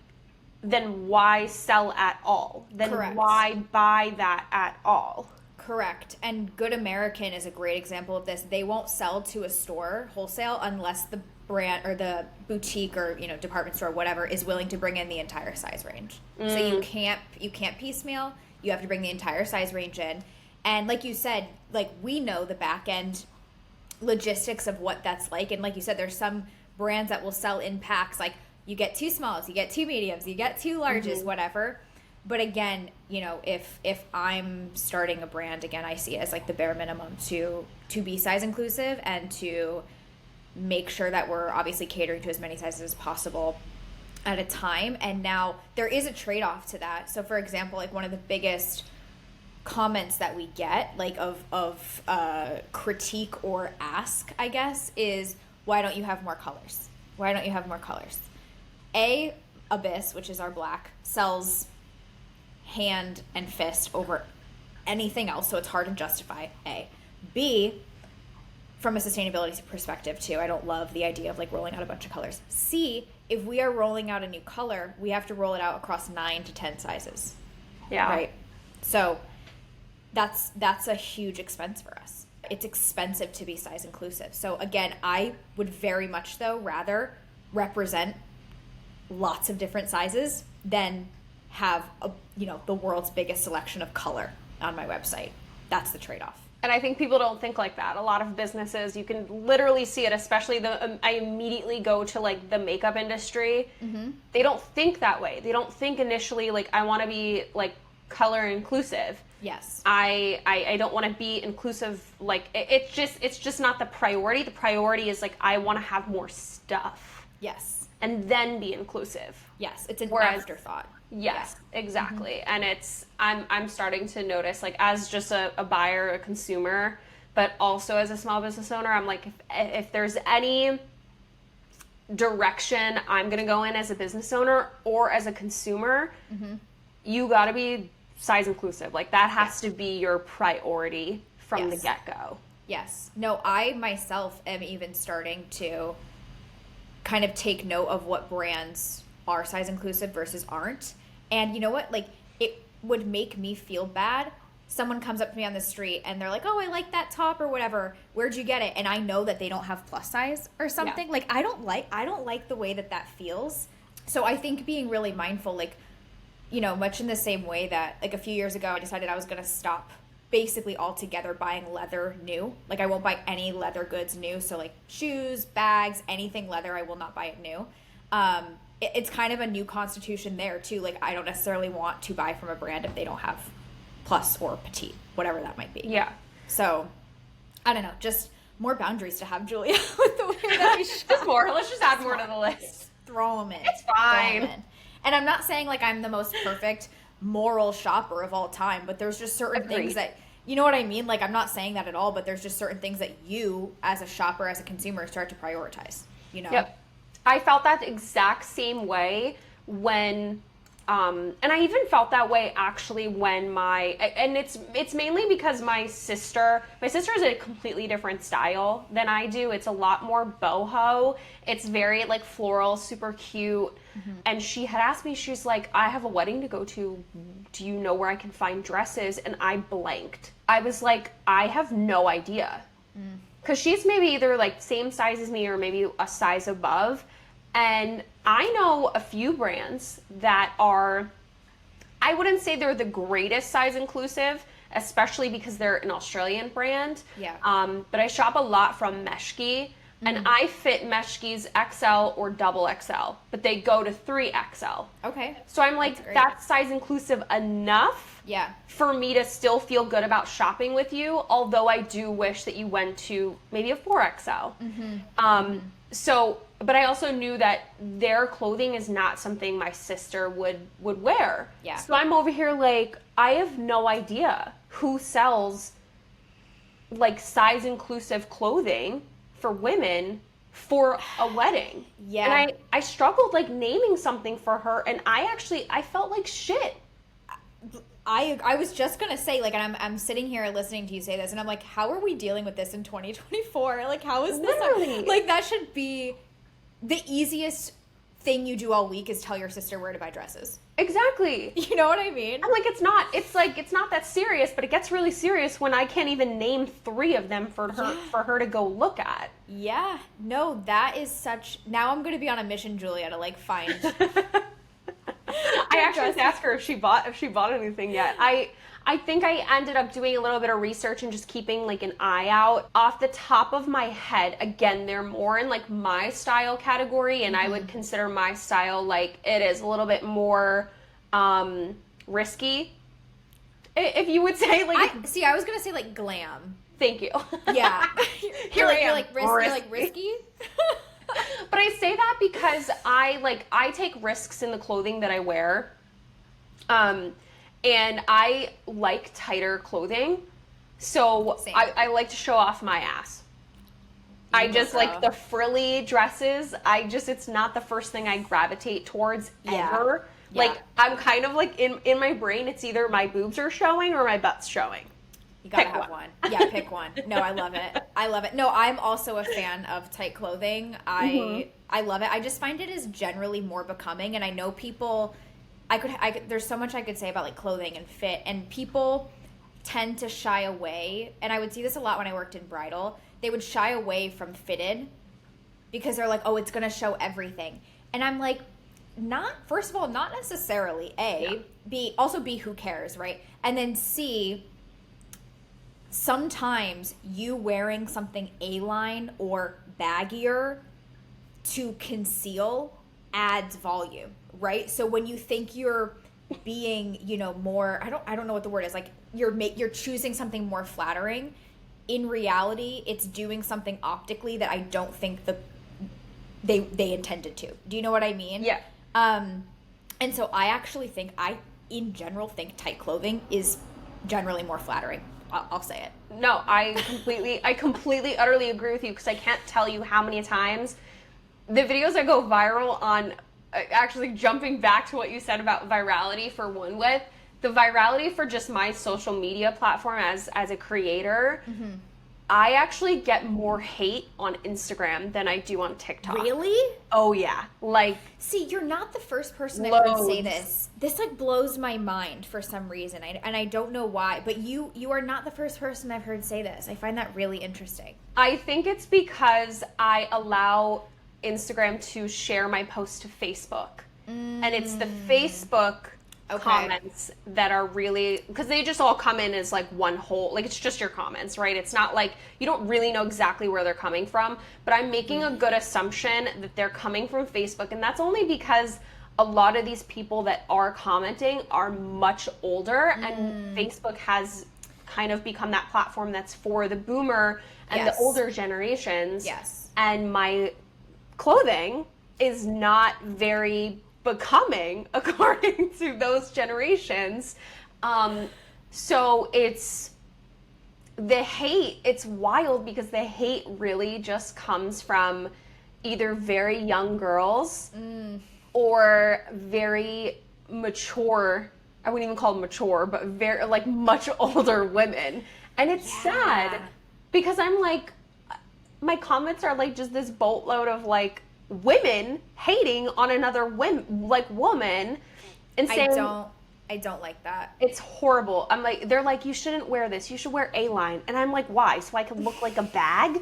then why sell at all? Then Correct. why buy that at all? Correct. And Good American is a great example of this. They won't sell to a store wholesale unless the brand or the boutique or, you know, department store, whatever, is willing to bring in the entire size range. So you can't piecemeal. You have to bring the entire size range in. And like you said, like, we know the back end logistics of what that's like. And like you said, there's some brands that will sell in packs, like you get 2 smalls, you get 2 mediums, you get 2 larges, whatever. But again, you know, if I'm starting a brand, again, I see it as like the bare minimum to be size inclusive and to make sure that we're obviously catering to as many sizes as possible at a time. And now there is a trade-off to that. So for example, like one of the biggest comments that we get, like of critique or ask, I guess, is, why don't you have more colors? Why don't you have more colors? Abyss, which is our black, sells hand and fist over anything else, so it's hard to justify. A. B, from a sustainability perspective too, I don't love the idea of like rolling out a bunch of colors. C, if we are rolling out a new color, we have to roll it out across 9 to 10 sizes. Yeah. Right. So that's a huge expense for us. It's expensive to be size inclusive. So again, I would very much though rather represent lots of different sizes than have the world's biggest selection of color on my website. That's the trade-off. And I think people don't think like that. A lot of businesses, you can literally see it, especially I immediately go to like the makeup industry. They don't think that way. They don't think initially like, I want to be like color inclusive. Yes. I don't want to be inclusive. Like it's just not the priority. The priority is like, I want to have more stuff. Yes. And then be inclusive. Yes. It's an Whereas, afterthought. Yes, exactly. And I'm starting to notice, like, as just a buyer, a consumer, but also as a small business owner, I'm like, if there's any direction I'm going to go in as a business owner or as a consumer, you got to be size inclusive. Like, that has to be your priority from the get-go. Yes. No, I myself am even starting to kind of take note of what brands are size inclusive versus aren't. And you know what? Like, it would make me feel bad. Someone comes up to me on the street and they're like, oh, I like that top or whatever. Where'd you get it? And I know that they don't have plus size or something. Yeah. Like, I don't like the way that feels. So I think being really mindful, like, you know, much in the same way that like a few years ago, I decided I was going to stop basically altogether buying leather new. Like, I won't buy any leather goods new. So like shoes, bags, anything leather, I will not buy it new. It's kind of a new constitution there too. Like, I don't necessarily want to buy from a brand if they don't have plus or petite, whatever that might be. Yeah. So I don't know, just more boundaries to have, Julia, with the way that we shop. Just more. Let's just add more to the list. Throw them in. It's fine. Throw 'em in. And I'm not saying like I'm the most perfect moral shopper of all time, but there's just certain things that, you know what I mean? Like, I'm not saying that at all, but there's just certain things that you as a shopper, as a consumer, start to prioritize, you know? Yep. I felt that exact same way when, and I even felt that way actually when and it's mainly because my sister is a completely different style than I do. It's a lot more boho. It's very like floral, super cute. And she had asked me, she's like, I have a wedding to go to. Do you know where I can find dresses? And I blanked. I was like, I have no idea. Because she's maybe either like same size as me or maybe a size above. And I know a few brands that are, I wouldn't say they're the greatest size inclusive, especially because they're an Australian brand. Yeah. But I shop a lot from Meshki, and I fit Meshki's XL or double XL, but they go to 3XL. Okay. So I'm like, that's size inclusive enough for me to still feel good about shopping with you, although I do wish that you went to maybe a 4XL. So, but I also knew that their clothing is not something my sister would wear. Yeah. So I'm over here like, I have no idea who sells like size inclusive clothing for women for a wedding. Yeah. And I struggled like naming something for her, and I felt like shit. I was just gonna say, like, and I'm sitting here listening to you say this, and I'm like, how are we dealing with this in 2024? Like, how is this? Literally. Like, that should be the easiest thing you do all week is tell your sister where to buy dresses. Exactly. You know what I mean? I'm like, it's not that serious, but it gets really serious when I can't even name 3 of them for her to go look at. Yeah. No, that is such. Now I'm gonna be on a mission, Julia, to like find. I actually have to ask her if she bought anything yet. I think I ended up doing a little bit of research and just keeping like an eye out. Off the top of my head, again, they're more in like my style category, and I would consider my style like it is a little bit more risky. If you would say like I was gonna say like glam. Thank you. Yeah. Here I am. You're like risky. But I say that because I take risks in the clothing that I wear. And I like tighter clothing. So I like to show off my ass. I just like the frilly dresses. It's not the first thing I gravitate towards ever. Yeah. Like I'm kind of like in my brain, it's either my boobs are showing or my butt's showing. You gotta have one. Yeah, pick one. No, I love it. I love it. No, I'm also a fan of tight clothing. I love it. I just find it is generally more becoming, and I know people. I could. There's so much I could say about like clothing and fit, and people tend to shy away. And I would see this a lot when I worked in bridal. They would shy away from fitted because they're like, oh, it's gonna show everything, and I'm like, not. First of all, not necessarily. A, B, also B, who cares, right? And then C. Sometimes you wearing something A-line or baggier to conceal adds volume, right? So when you think you're being, more, I don't know what the word is, like you're choosing something more flattering, in reality, it's doing something optically that I don't think they intended to. Do you know what I mean? Yeah. And so I in general think tight clothing is generally more flattering. I'll say it. No, I completely, utterly agree with you, because I can't tell you how many times the videos that go viral on, actually jumping back to what you said about virality for onewith, the virality for just my social media platform as a creator, I actually get more hate on Instagram than I do on TikTok. Really? Oh yeah. Like, see, you're not the first person I've heard say this. This like blows my mind for some reason, and I don't know why. But you are not the first person I've heard say this. I find that really interesting. I think it's because I allow Instagram to share my post to Facebook, and it's the Facebook comments that are really, because they just all come in as like one whole, like it's just your comments, right? It's not like you don't really know exactly where they're coming from, but I'm making a good assumption that they're coming from Facebook, and that's only because a lot of these people that are commenting are much older, and Facebook has kind of become that platform that's for the boomer and the older generations. Yes. And my clothing is not very becoming according to those generations. So it's the hate, it's wild, because the hate really just comes from either very young girls or very mature, I wouldn't even call them mature, but very like much older women. And it's sad, because I'm like, my comments are like just this boatload of like women hating on another woman and saying, I don't like that. It's horrible. I'm like, they're like, you shouldn't wear this, you should wear A-line. And I'm like, why? So I can look like a bag?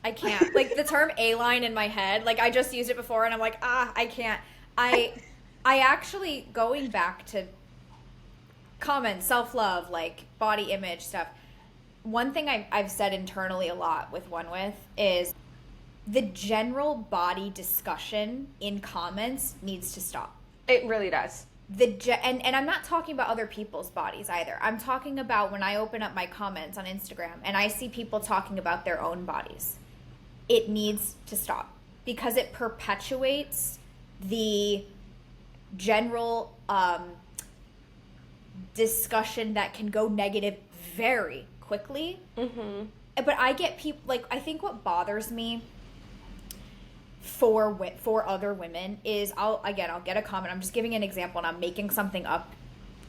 I can't. Like the term A-line in my head, like I just used it before and I'm like, I can't. I actually, going back to comments, self-love, like body image stuff, one thing I've said internally a lot with onewith is the general body discussion in comments needs to stop. It really does. And I'm not talking about other people's bodies either. I'm talking about when I open up my comments on Instagram and I see people talking about their own bodies. It needs to stop, because it perpetuates the general discussion that can go negative very quickly. But I get people, like, I think what bothers me for other women is I'll get a comment. I'm just giving an example and I'm making something up,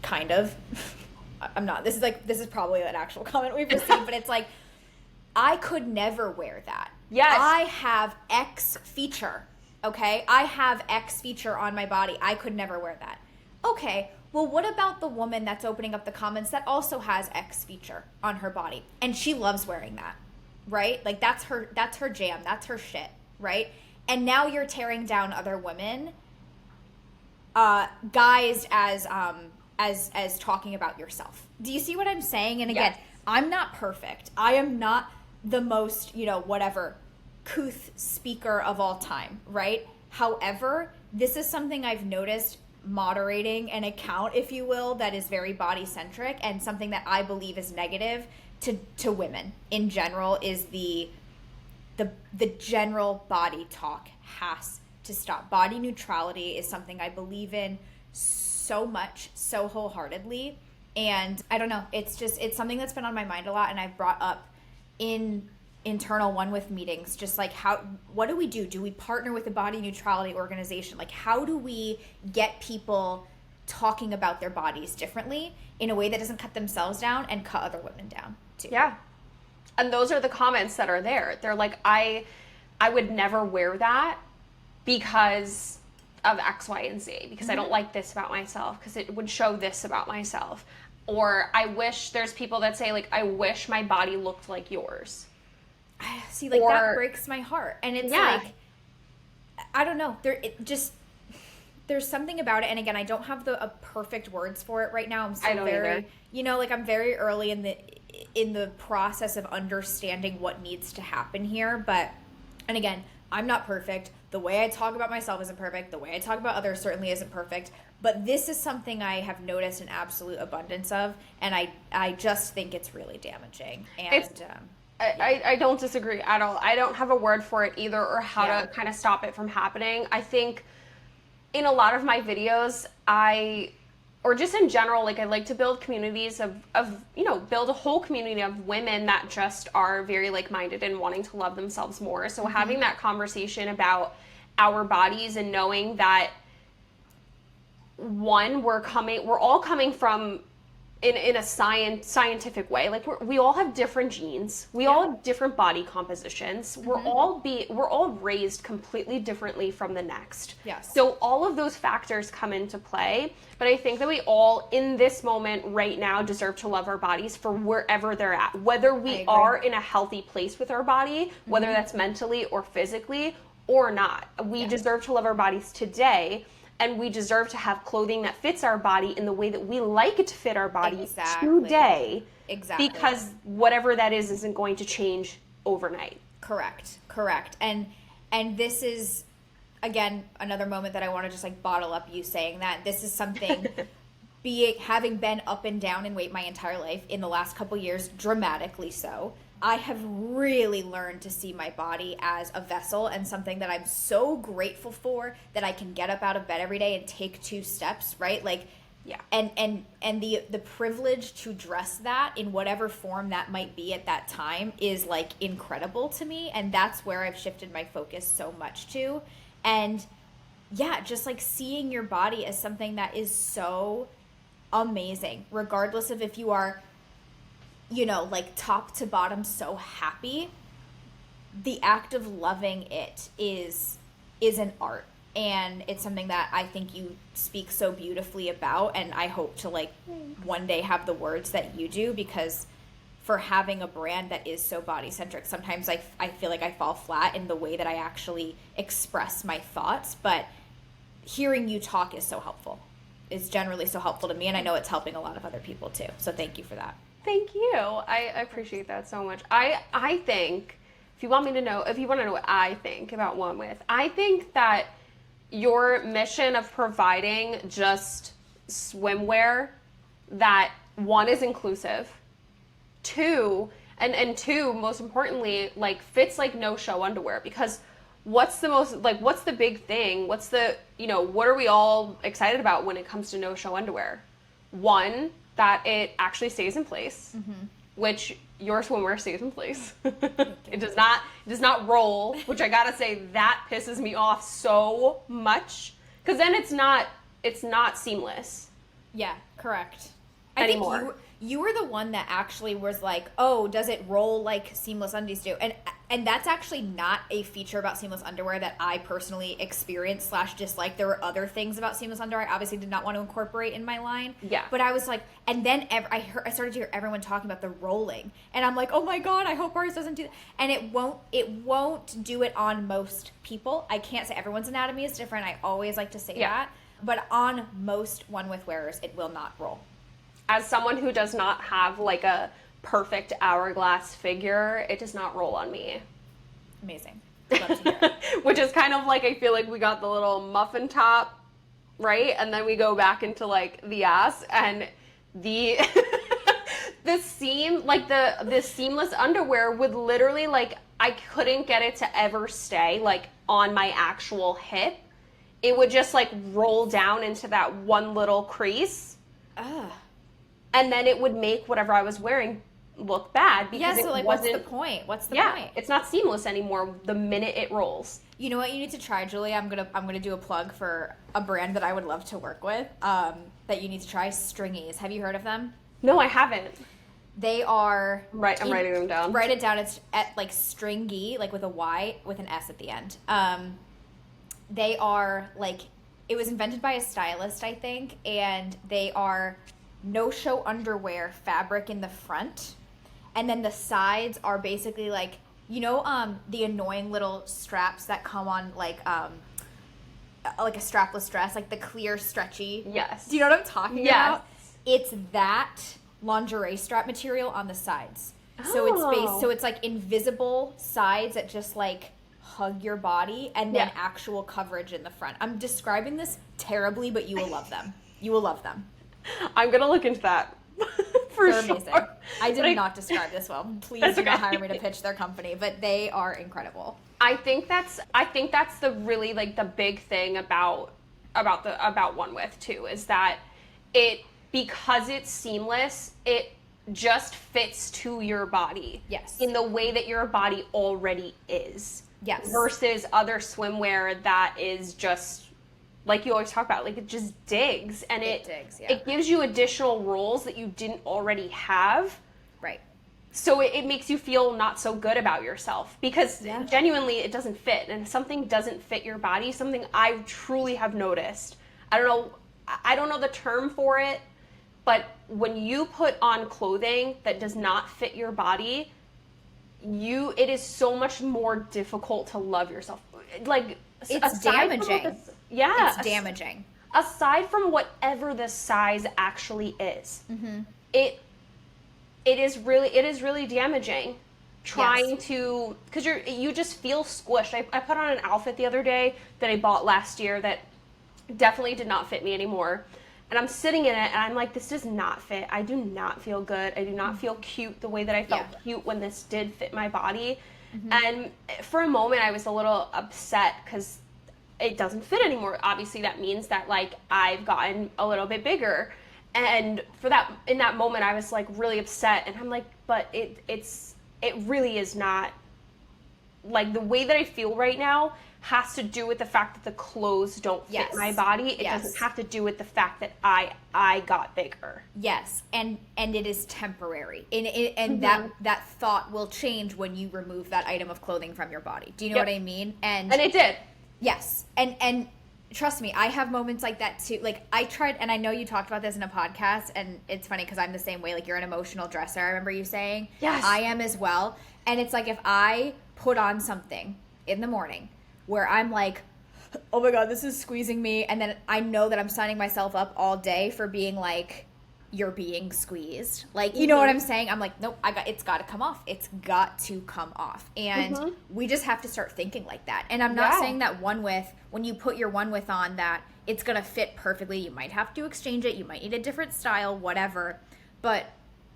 kind of. I'm not. This is probably an actual comment we've received, but it's like, I could never wear that. Yes. I have X feature, okay? I have X feature on my body. I could never wear that. Okay, well, what about the woman that's opening up the comments that also has X feature on her body and she loves wearing that, right? Like, that's her jam. That's her shit, right? And now you're tearing down other women, guised as talking about yourself. Do you see what I'm saying? And again, yes. I'm not perfect. I am not the most, whatever, couth speaker of all time, right? However, this is something I've noticed moderating an account, if you will, that is very body-centric, and something that I believe is negative to women in general is the general body talk has to stop. Body neutrality is something I believe in so much, so wholeheartedly. And I don't know, it's something that's been on my mind a lot, and I've brought up in internal onewith meetings, just like, what do we do? Do we partner with a body neutrality organization? Like, how do we get people talking about their bodies differently in a way that doesn't cut themselves down and cut other women down too? Yeah. And those are the comments that are there. They're like, I would never wear that because of X, Y, and Z, because I don't like this about myself, because it would show this about myself. Or I wish, there's people that say, like, I wish my body looked like yours. See, like, that breaks my heart. And it's like, I don't know. There's something about it. And again, I don't have a perfect words for it right now. I'm still very, I'm very early in the process of understanding what needs to happen here. And again, I'm not perfect. The way I talk about myself isn't perfect. The way I talk about others certainly isn't perfect. But this is something I have noticed an absolute abundance of, and I just think it's really damaging. And I don't disagree at all. I don't have a word for it either, or how to kind of stop it from happening. I think in a lot of my videos, or just in general, like, I like to build communities of build a whole community of women that just are very like-minded and wanting to love themselves more. So having that conversation about our bodies and knowing that, one, we're all coming from in a scientific way. Like, we all have different genes. We all have different body compositions. We're all raised completely differently from the next. Yes. So all of those factors come into play. But I think that we all, in this moment right now, deserve to love our bodies for wherever they're at. Whether we are in a healthy place with our body, whether that's mentally or physically or not. We deserve to love our bodies today. And we deserve to have clothing that fits our body in the way that we like it to fit our body today. Exactly. Because whatever that is isn't going to change overnight. Correct. And this is, again, another moment that I want to just, like, bottle up you saying that. This is something, having been up and down in weight my entire life, in the last couple years, dramatically so, I have really learned to see my body as a vessel and something that I'm so grateful for, that I can get up out of bed every day and take 2 steps, right? Like, and the privilege to dress that in whatever form that might be at that time is, like, incredible to me. And that's where I've shifted my focus so much to. And just like seeing your body as something that is so amazing, regardless of if you are, like, top to bottom so happy. The act of loving it is an art, and it's something that I think you speak so beautifully about, and I hope to, like, one day have the words that you do, because for having a brand that is so body centric, sometimes I feel like I fall flat in the way that I actually express my thoughts, but hearing you talk is so helpful. It's generally so helpful to me, and I know it's helping a lot of other people too. So thank you for that. Thank you. I appreciate that so much. I think, if you want to know what I think about onewith, I think that your mission of providing just swimwear that, one, is inclusive, two, most importantly, like, fits like no-show underwear, because what's the big thing? What are we all excited about when it comes to no-show underwear? One, that it actually stays in place. which your swimwear stays in place. It does not roll, which I gotta say that pisses me off so much, because then it's not seamless. Yeah, correct. Anymore. I think you were the one that actually was like, oh, does it roll like seamless undies do? And that's actually not a feature about seamless underwear that I personally experienced / dislike. There were other things about seamless underwear I obviously did not want to incorporate in my line. Yeah. But I was like, and then I started to hear everyone talking about the rolling, and I'm like, oh my god, I hope ours doesn't do that. And it won't do it on most people. I can't say everyone's anatomy is different. I always like to say that. But on most OneWith wearers, it will not roll. As someone who does not have like a perfect hourglass figure, it does not roll on me. Amazing. Love to hear it. Which is kind of like, I feel like we got the little muffin top, right? And then we go back into like the ass, and the the seam, like the seamless underwear would literally, like, I couldn't get it to ever stay like on my actual hip. It would just like roll down into that one little crease. Ugh. And then it would make whatever I was wearing look bad, because so like, what's the point? It's not seamless anymore the minute it rolls. You know what you need to try, Julie? I'm gonna do a plug for a brand that I would love to work with. That you need to try, Stringies. Have you heard of them? No, I haven't. They are right. I'm writing them down. Write it down. It's at like Stringy, like with a Y with an S at the end. They are like, it was invented by a stylist, I think, and they are no-show underwear fabric in the front, and then the sides are basically like, you know, the annoying little straps that come on like a strapless dress, like the clear stretchy. Yes. Do you know what I'm talking yes. about? It's that lingerie strap material on the sides. So it's like invisible sides that just like hug your body, and then actual coverage in the front. I'm describing this terribly, but you will love them. You will love them. I'm gonna look into that. They're amazing. I did not describe this well. Please do not hire me to pitch their company, but they are incredible. I think that's the really like the big thing about OneWith too, is that because it's seamless, it just fits to your body. Yes. In the way that your body already is. Yes. Versus other swimwear that is just, like you always talk about, like it just digs, and it digs, yeah. It gives you additional rolls that you didn't already have. Right. So it makes you feel not so good about yourself, because genuinely it doesn't fit, and if something doesn't fit your body, something I truly have noticed. I don't know the term for it, but when you put on clothing that does not fit your body, it is so much more difficult to love yourself. Like, it's damaging. It's damaging. Aside from whatever the size actually is, it is really damaging. Trying to, because you just feel squished. I put on an outfit the other day that I bought last year that definitely did not fit me anymore. And I'm sitting in it, and I'm like, this does not fit. I do not feel good. I do not feel cute the way that I felt cute when this did fit my body. And for a moment, I was a little upset because it doesn't fit anymore. Obviously, that means that, like, I've gotten a little bit bigger. And in that moment, I was, like, really upset. And I'm like, but it really is not, like, the way that I feel right now has to do with the fact that the clothes don't fit my body. It doesn't have to do with the fact that I got bigger. Yes, and it is temporary, and that thought will change when you remove that item of clothing from your body. Do you know what I mean? And it did. Yes, and trust me, I have moments like that too. Like, I tried, and I know you talked about this in a podcast, and it's funny because I'm the same way. Like, you're an emotional dresser, I remember you saying. Yes. I am as well. And it's like, if I put on something in the morning where I'm like, oh my God, this is squeezing me, and then I know that I'm signing myself up all day for being like, you're being squeezed. Like, you know what I'm saying? I'm like, nope, it's got to come off. It's got to come off. And we just have to start thinking like that. And I'm not saying that OneWith, when you put your OneWith on, that it's going to fit perfectly. You might have to exchange it. You might need a different style, whatever. But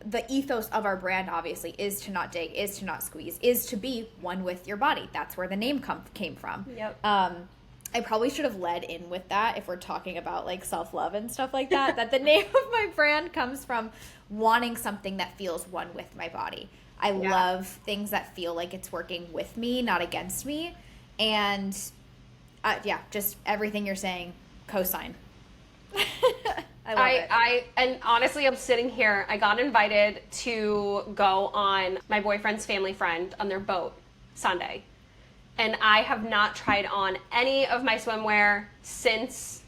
the ethos of our brand, obviously, is to not dig, is to not squeeze, is to be one with your body. That's where the name came from. Yep. I probably should have led in with that if we're talking about like self-love and stuff like that, that the name of my brand comes from wanting something that feels one with my body. I love things that feel like it's working with me, not against me. And just everything you're saying, co-sign. I love it. And honestly, I'm sitting here. I got invited to go on my boyfriend's family friend on their boat Sunday. And I have not tried on any of my swimwear since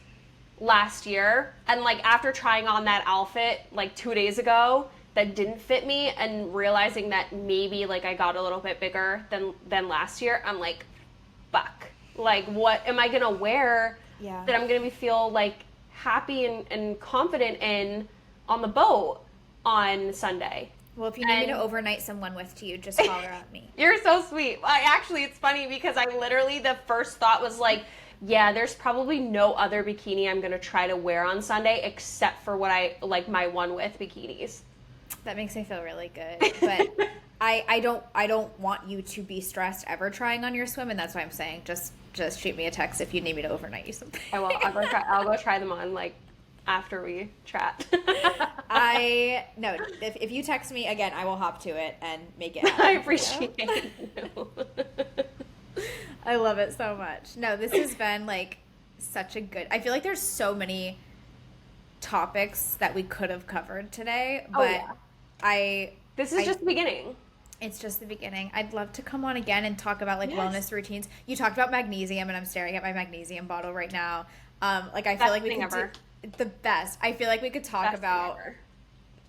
last year. And like after trying on that outfit like 2 days ago that didn't fit me and realizing that maybe like I got a little bit bigger than last year, I'm like, fuck. Like what am I gonna wear that I'm gonna feel like happy and confident in on the boat on Sunday? Well, if you need me to overnight someone with to you, just holler at me. You're so sweet. It's funny because I literally, the first thought was like, yeah, there's probably no other bikini I'm going to try to wear on Sunday except for what I like my one with bikinis. That makes me feel really good. But I don't want you to be stressed ever trying on your swim, and that's why I'm saying just shoot me a text if you need me to overnight you something. I will. I'll go try them on like after we chat. No, if you text me again, I will hop to it and make it happen. I appreciate you. I love it so much. No, this has been like such a good, I feel like there's so many topics that we could have covered today, but this is just the beginning. It's just the beginning. I'd love to come on again and talk about like wellness routines. You talked about magnesium, and I'm staring at my magnesium bottle right now. Like I feel like we could do the best. I feel like we could talk about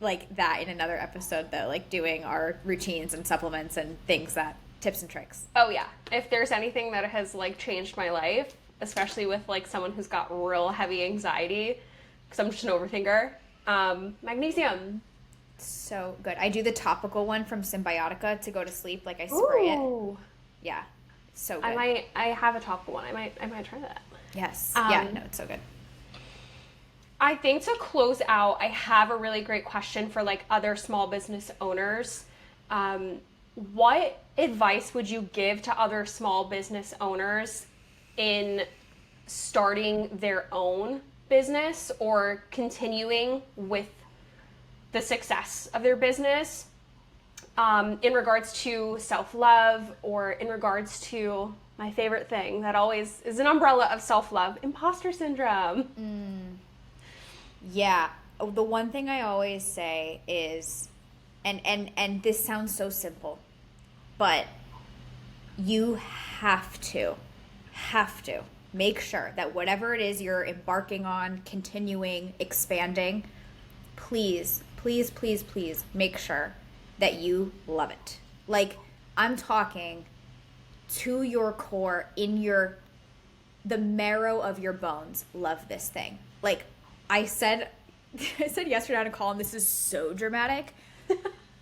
like that in another episode though, like doing our routines and supplements and things that tips and tricks. Oh yeah. If there's anything that has like changed my life, especially with like someone who's got real heavy anxiety, because I'm just an overthinker, magnesium. So good. I do the topical one from Symbiotica to go to sleep. Like I spray it. Yeah. So good. I have a topical one. I might try that. Yes. It's so good. I think to close out, I have a really great question for like other small business owners. What advice would you give to other small business owners in starting their own business or continuing with the success of their business, in regards to self-love, or in regards to my favorite thing that always is an umbrella of self-love, imposter syndrome? Yeah. The one thing I always say is, and this sounds so simple, but you have to make sure that whatever it is you're embarking on, continuing, expanding, please make sure that you love it. Like, I'm talking to your core, in the marrow of your bones, love this thing. Like, I said yesterday on a call, and this is so dramatic,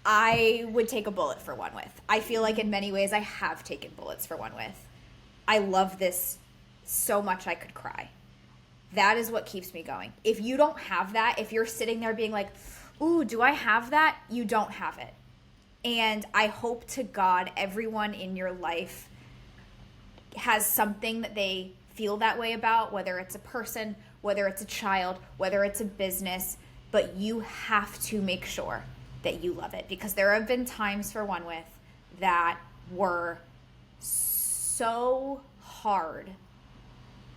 I would take a bullet for One With. I feel like in many ways I have taken bullets for One With. I love this so much I could cry. That is what keeps me going. If you don't have that, if you're sitting there being like, ooh, do I have that? You don't have it. And I hope to God everyone in your life has something that they feel that way about, whether it's a person, whether it's a child, whether it's a business, but you have to make sure that you love it, because there have been times for One With that were so hard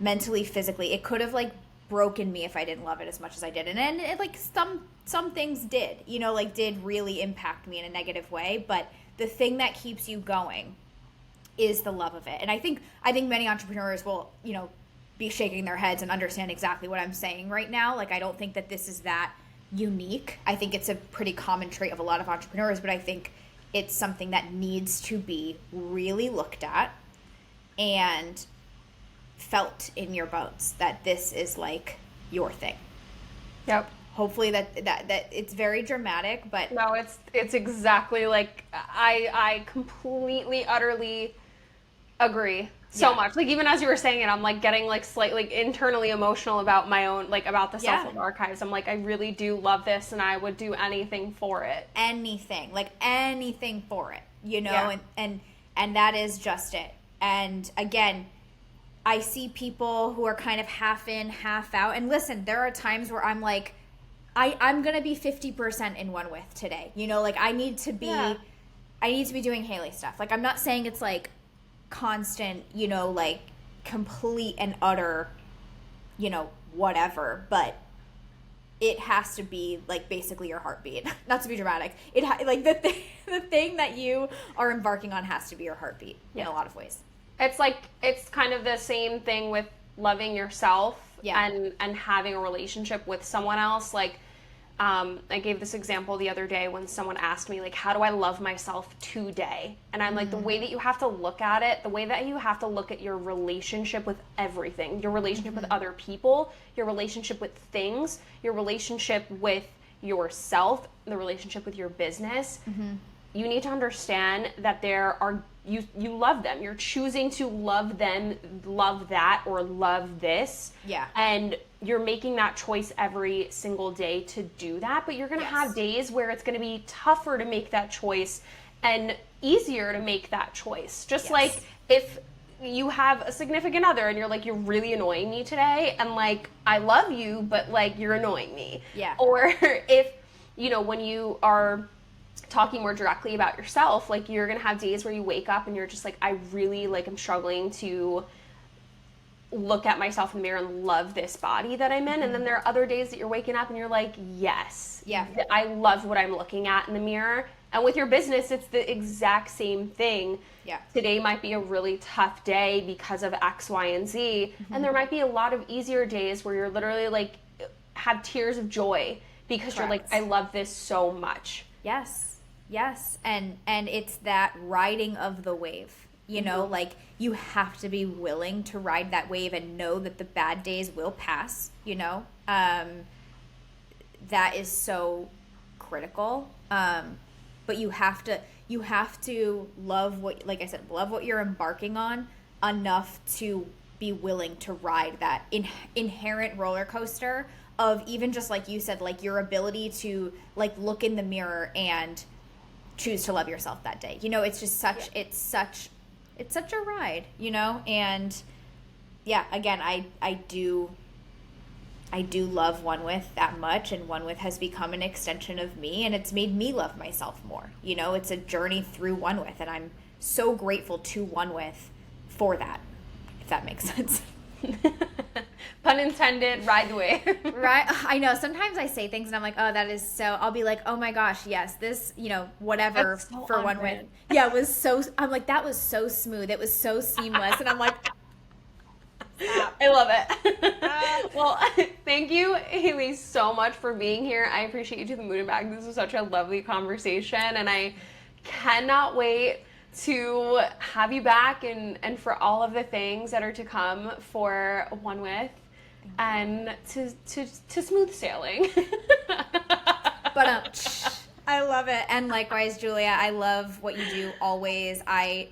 mentally, physically. It could have like broken me if I didn't love it as much as I did. And it, like some things did, like did really impact me in a negative way. But the thing that keeps you going is the love of it. And I think many entrepreneurs will, be shaking their heads and understand exactly what I'm saying right now. Like, I don't think that this is that unique. I think it's a pretty common trait of a lot of entrepreneurs, but I think it's something that needs to be really looked at and felt in your bones, that this is like your thing. Yep. Hopefully that it's very dramatic, but no, it's exactly like I completely utterly agree so much. Like, even as you were saying it, I'm like getting like slightly internally emotional about my own, like, about the self-love archives. I'm like, I really do love this, and I would do anything for it. Anything for it, and that is just it. And again, I see people who are kind of half in, half out. And listen, there are times where I'm like, I'm going to be 50% in one with today. You know, like I need to be doing Hayley stuff. Like I'm not saying it's like constant, you know, like complete and utter, you know, whatever, but it has to be like basically your heartbeat. Not to be dramatic. Like the thing that you are embarking on has to be your heartbeat in a lot of ways. It's like, it's kind of the same thing with loving yourself and having a relationship with someone else. Like, I gave this example the other day when someone asked me, like, how do I love myself today? And I'm like, the way that you have to look at it, the way that you have to look at your relationship with everything, your relationship with other people, your relationship with things, your relationship with yourself, the relationship with your business. You need to understand that you love them. You're choosing to love them, love that, or love this. Yeah. And you're making that choice every single day to do that. But you're going to have days where it's going to be tougher to make that choice and easier to make that choice. Just like if you have a significant other and you're like, you're really annoying me today. And like, I love you, but like, you're annoying me. Yeah. Or if, you know, when you are talking more directly about yourself, like you're gonna have days where you wake up and you're just like, I really like am struggling to look at myself in the mirror and love this body that I'm in. And then there are other days that you're waking up and you're like, yes, I love what I'm looking at in the mirror. And with your business, it's the exact same thing. Yeah. Today might be a really tough day because of X, Y, and Z. And there might be a lot of easier days where you're literally like have tears of joy because you're like, I love this so much. Yes. And it's that riding of the wave, you know, like you have to be willing to ride that wave and know that the bad days will pass, you know. That is so critical. But you have to love what, like I said, love what you're embarking on enough to be willing to ride that inherent roller coaster of, even just like you said, like your ability to like look in the mirror and choose to love yourself that day. You know, it's just such it's such a ride, you know. And yeah, again, I do love One With that much, and One With has become an extension of me, and it's made me love myself more. You know, it's a journey through One With, and I'm so grateful to One With for that, if that makes sense. Pun intended, ride the wave. Right? I know. Sometimes I say things and I'm like, oh, that is so, I'll be like, oh my gosh, yes, this, you know, whatever so for One With. Yeah, it was so, I'm like, that was so smooth. It was so seamless. And I'm like, I love it. Well, thank you, Hayley, so much for being here. I appreciate you to the moon and back. This was such a lovely conversation, and I cannot wait to have you back and for all of the things that are to come for One With and to smooth sailing. But I love it. And likewise, Julia, I love what you do always. I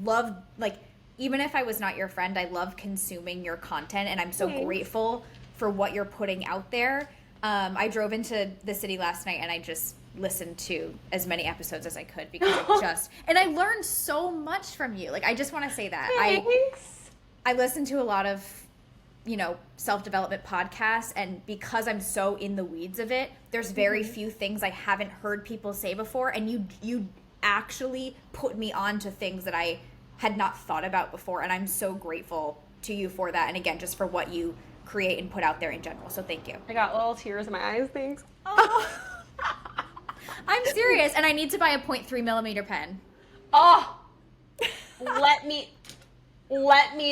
love, like, even if I was not your friend, I love consuming your content, and I'm so grateful for what you're putting out there. I drove into the city last night and I just listened to as many episodes as I could because and I learned so much from you. Like, I just want to say that. Thanks. I listen to a lot of, you know, self-development podcasts, and because I'm so in the weeds of it, there's very few things I haven't heard people say before, and you actually put me on to things that I had not thought about before, and I'm so grateful to you for that, and again, just for what you create and put out there in general. So thank you. I got little tears in my eyes. Thanks. Oh. I'm serious, and I need to buy a 0.3 millimeter pen. Oh, let me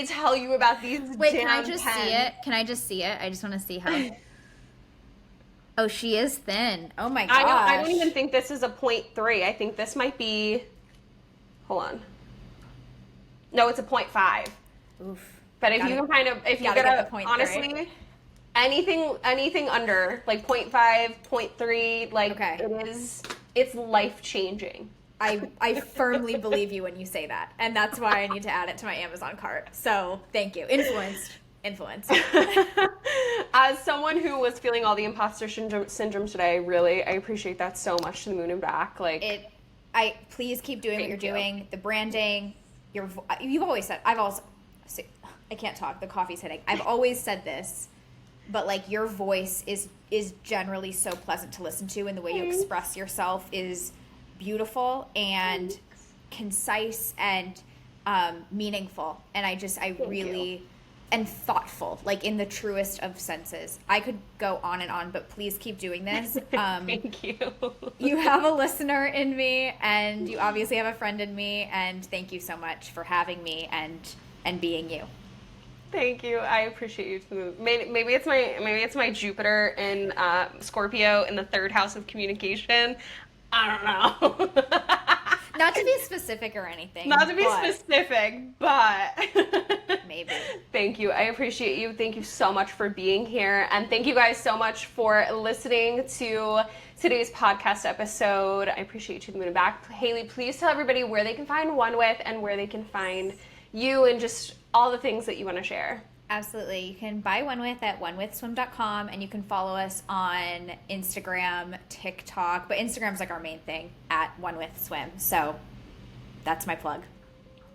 tell you about these. Wait, damn can I just pens. see it? Can I just see it? I just want to see how. Oh, she is thin. Oh my gosh. I don't even think this is a 0.3. I think this might be. Hold on. No, it's a 0.5. Oof. But if you can kind of, if you get a, honestly, anything under like 0.5, 0.3, like it's life changing. I firmly believe you when you say that, and that's why I need to add it to my Amazon cart. So thank you. Influenced. As someone who was feeling all the imposter syndrome today, I appreciate that so much to the moon and back. Like please keep doing what you're doing. The branding, you've always said, I can't talk. The coffee's hitting. I've always said this, but like your voice is generally so pleasant to listen to, and the way you express yourself is beautiful and concise and meaningful. And I really and thoughtful, like in the truest of senses. I could go on and on, but please keep doing this. Thank you. You have a listener in me, and you obviously have a friend in me, and thank you so much for having me and being you. Thank you. I appreciate you too. Maybe it's my Jupiter in Scorpio in the 3rd house of communication. I don't know. Not to be specific or anything. Not to be specific, but maybe. Thank you. I appreciate you. Thank you so much for being here. And thank you guys so much for listening to today's podcast episode. I appreciate you coming back. Hayley, please tell everybody where they can find onewith and where they can find you and just all the things that you want to share. Absolutely. You can buy onewith at onewithswim.com, and you can follow us on Instagram, TikTok, but Instagram's like our main thing, at onewithswim. So that's my plug.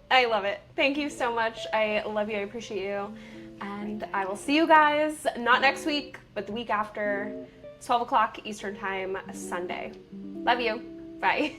I love it. Thank you so much. I love you. I appreciate you. And I will see you guys, not next week, but the week after, 12 o'clock Eastern Time, Sunday. Love you. Bye.